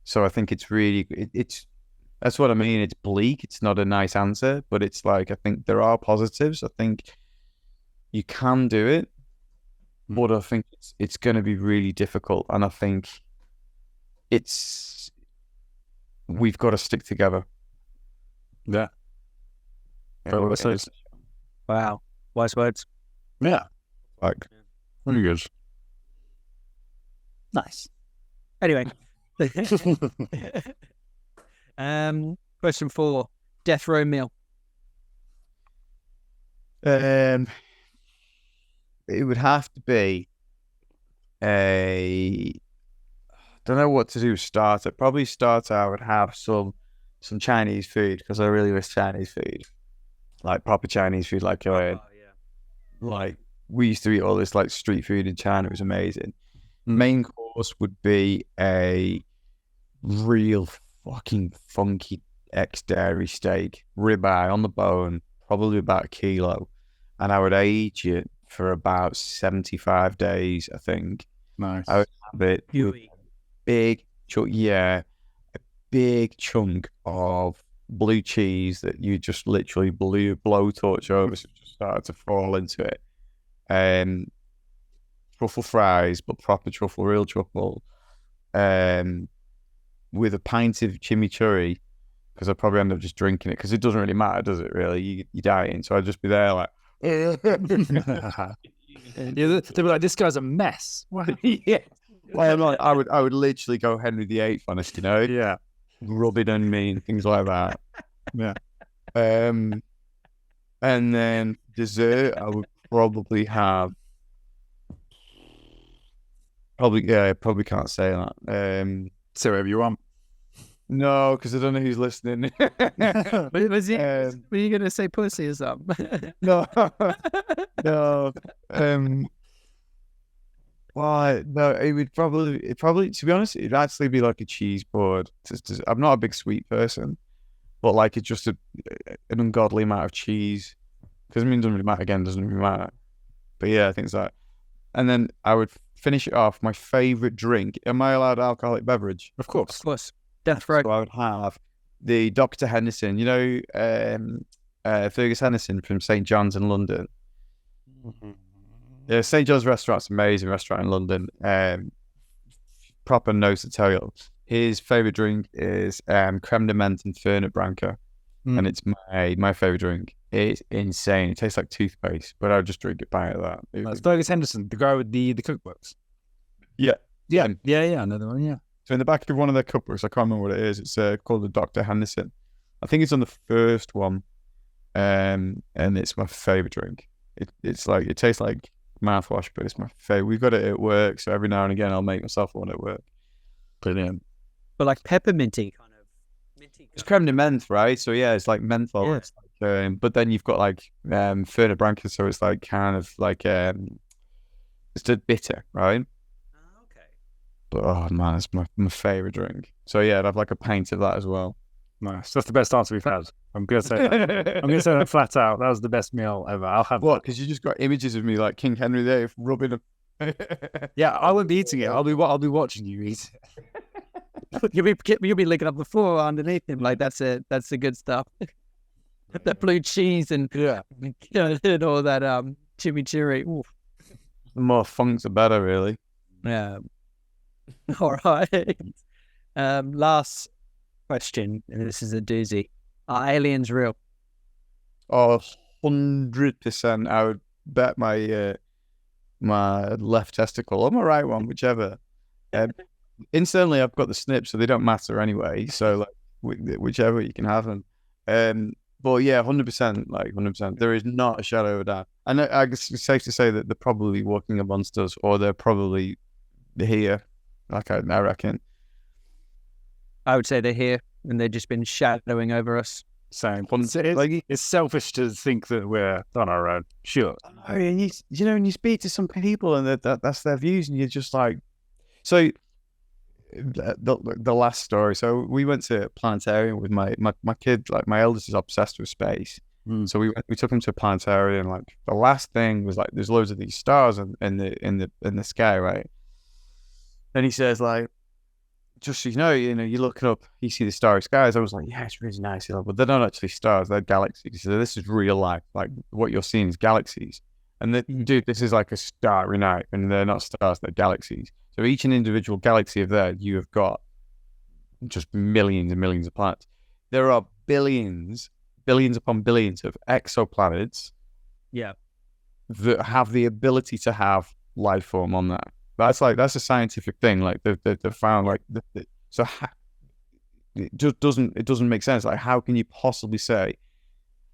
C: So I think it's really, that's what I mean. It's bleak. It's not a nice answer, but it's like, I think there are positives. I think you can do it, but I think it's going to be really difficult. And I think we've got to stick together.
B: Yeah.
A: Wow. Wise words.
B: Yeah.
C: Like,
B: Very good.
A: Nice. Anyway. Question 4. Death row meal.
C: it would have to be I don't know what to do with starter. Probably starter, I would have some Chinese food, because I really miss Chinese food. Like proper Chinese food, like like we used to eat all this like street food in China. It was amazing. Main course would be a real fucking funky ex-dairy steak, ribeye on the bone, probably about 1 kilo, and I would age it for about 75 days, I think.
B: Nice.
C: I would have it with a big chunk of blue cheese that you just literally blew a blowtorch over, so it just started to fall into it. Truffle fries, but proper truffle, real truffle, with a pint of chimichurri, because I'd probably end up just drinking it, because it doesn't really matter, does it, really? You're dying, so I'd just be there like...
B: Yeah, they'd be like, this guy's a mess.
C: Yeah. Well, I would literally go Henry VIII on us, you know?
B: Yeah.
C: Rub it on me and things like that.
B: Yeah.
C: And then dessert, I would probably have... Probably can't say that.
B: Say whatever you want.
C: No, because I don't know who's listening.
A: Were you going to say pussy or something?
C: No. No. Why? No, it would probably, to be honest, it'd actually be like a cheese board. I'm not a big sweet person, but like it's just an ungodly amount of cheese. Because I mean, it doesn't really matter, doesn't really matter. But yeah, I think it's that. And then I would finish it off. My favourite drink. Am I allowed alcoholic beverage?
B: Of course.
A: Of course. Death row.
C: So I would have the Dr. Henderson. You know, Fergus Henderson from St. John's in London.
B: Mm-hmm.
C: Yeah, St. John's restaurant's an amazing restaurant in London. Proper nose to tail. His favourite drink is creme de menthe and Fernet Branca. And it's my favourite drink. It's insane. It tastes like toothpaste, but I would just drink it by that.
B: That's Fergus Henderson, the guy with the cookbooks.
C: Yeah.
B: Another one, yeah.
C: So in the back of one of their cookbooks, I can't remember what it is. It's called the Dr. Henderson. I think it's on the first one, and it's my favourite drink. It's like, it tastes like mouthwash, but it's my favourite. We've got it at work, so every now and again I'll make myself one at work. Brilliant.
A: But like pepperminty kind of.
C: It's creme de menthe, right? So yeah, it's like menthol.
A: Yeah.
C: It's like, but then you've got like Fernet Branca, so it's like kind of like it's a bitter, right?
A: Okay.
C: But oh man, it's my favourite drink. So yeah, I'd have like a pint of that as well.
B: Nice. That's the best answer we've had. I'm gonna say that. I'm gonna say that flat out. That was the best meal ever. I'll have
C: What? Because you just got images of me like King Henry there rubbing a...
B: Yeah, I won't be eating it. I'll be watching you eat it.
A: You'll be licking up the floor underneath him. Like that's the good stuff. The blue cheese and and all that chimichurri. Ooh.
C: The more funk, the better, really.
A: Yeah. All right. Last question, and this is a doozy. Are aliens real?
C: Oh, 100%. I would bet my my left testicle or my right one, whichever. Instantly, I've got the snips, so they don't matter anyway. So, like, whichever, you can have them. But yeah, 100%, like 100%. There is not a shadow of a doubt. And I guess it's safe to say that they're probably walking amongst us, or they're probably here. Like I reckon.
A: I would say they're here, and they've just been shadowing over us.
B: Same. It's selfish to think that we're on our own. Sure.
C: I mean, you know, when you speak to some people and that's their views, and you're just like, so the last story. So we went to a planetarium with my kid. Like my eldest is obsessed with space, so we took him to a planetarium. And like the last thing was like, there's loads of these stars in the sky, right? And he says like, just so you know, you look up, you see the starry skies. I was like, yeah, it's really nice. But they're not actually stars, they're galaxies. So this is real life. Like what you're seeing is galaxies. And dude, this is like a starry night, and they're not stars, they're galaxies. So each an individual galaxy of there, you have got just millions and millions of planets. There are billions upon billions of exoplanets that have the ability to have life form on that. That's a scientific thing. Like they've found like it just doesn't make sense. Like how can you possibly say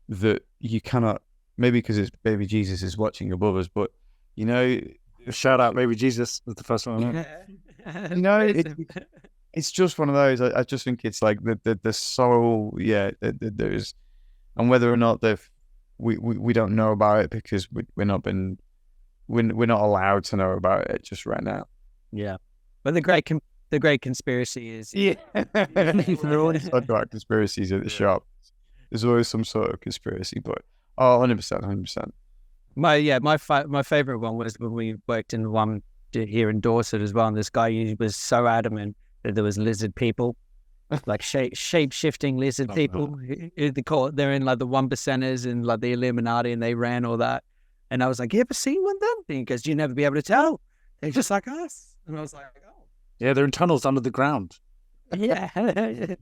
C: that you cannot? Maybe because it's baby Jesus is watching above us, but you know,
B: shout out baby Jesus was the first one.
C: You know, it's just one of those. I just think it's like the soul. Yeah, there's, and whether or not we don't know about it because we're not allowed to know about it just right now.
A: Yeah, but the great conspiracy is
C: They're always talk about conspiracies at the shop. There's always some sort of conspiracy, but 100%.
A: My favorite one was when we worked in one here in Dorset as well, and this guy was so adamant that there was lizard people, like shape-shifting lizard people. They're in like the 1%ers and like the Illuminati, and they ran all that. And I was like, you ever seen one then? Because you'd never be able to tell. They're just like us. And I was like, oh.
B: Yeah, they're in tunnels under the ground.
A: Yeah. He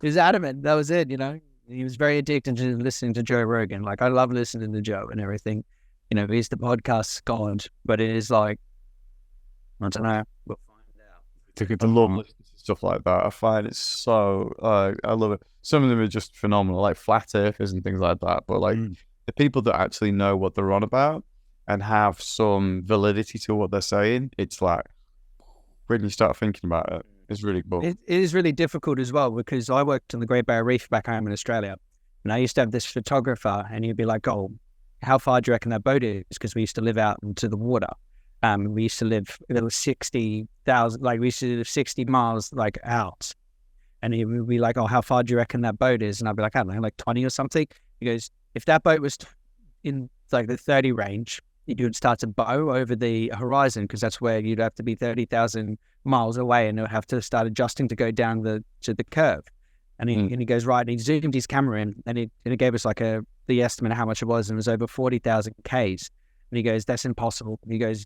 A: was adamant. That was it, you know. He was very addicted to listening to Joe Rogan. Like, I love listening to Joe and everything. You know, he's the podcast god. But it is like, I don't know. We'll find out.
C: I love listening to stuff like that. I find it so, I love it. Some of them are just phenomenal, like flat earthers and things like that. But like, the people that actually know what they're on about and have some validity to what they're saying, it's like, when you start thinking about it, it's really cool.
A: It is really difficult as well, because I worked on the Great Barrier Reef back home in Australia, and I used to have this photographer, and he'd be like, oh, how far do you reckon that boat is? Because we used to live out into the water. We used to live, it was 60,000, like we used to live 60 miles like out. And he would be like, oh, how far do you reckon that boat is? And I'd be like, I don't know, like 20 or something. He goes, if that boat was in like the 30 range, you would start to bow over the horizon, because that's where you'd have to be 30,000 miles away, and it would have to start adjusting to go down to the curve. And he goes, right, and he zoomed his camera in, and he gave us like the estimate of how much it was, and it was over 40,000 Ks. And he goes, that's impossible. He goes,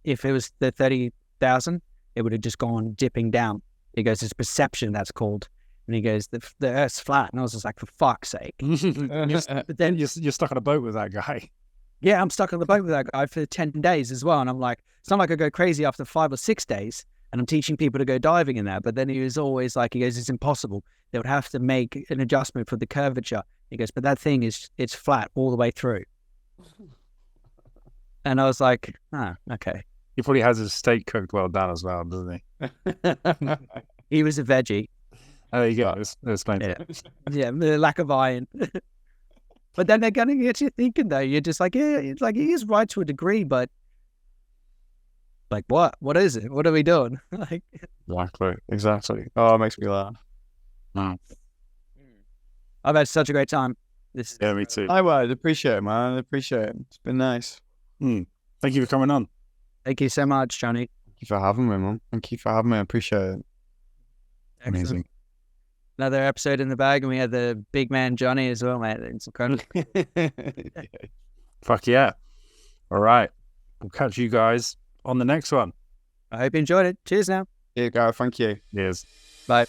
A: if it was the 30,000, it would have just gone dipping down. He goes, it's perception, that's called. And he goes, the Earth's flat. And I was just like, for fuck's sake.
B: But then you're stuck on a boat with that guy.
A: Yeah, I'm stuck on the boat with that guy for 10 days as well. And I'm like, it's not like I go crazy after 5 or 6 days and I'm teaching people to go diving in that. But then he was always like, he goes, it's impossible. They would have to make an adjustment for the curvature. He goes, but that thing it's flat all the way through. And I was like, okay.
B: He probably has his steak cooked well done as well, doesn't he?
A: He was a veggie.
B: Oh, there you go. Explain.
A: Yeah, the lack of iron. But then they're going to get you thinking, though. You're just like, yeah, it's like he is right to a degree, but like, what? What is it? What are we doing? Like,
C: exactly. Oh, it makes me laugh.
B: No.
A: I've had such a great time. This is
B: Yeah, me too.
C: I would appreciate it, man. I appreciate it. It's been nice.
B: Thank you for coming on.
A: Thank you so much, Jonny.
C: Thank you for having me, man. Thank you for having me. I appreciate it.
A: Excellent.
B: Amazing.
A: Another episode in the bag, and we had the big man Jonny as well, mate. It's incredible.
B: Fuck yeah. All right. We'll catch you guys on the next one.
A: I hope you enjoyed it. Cheers now.
C: Here you go. Thank you.
B: Cheers.
A: Bye.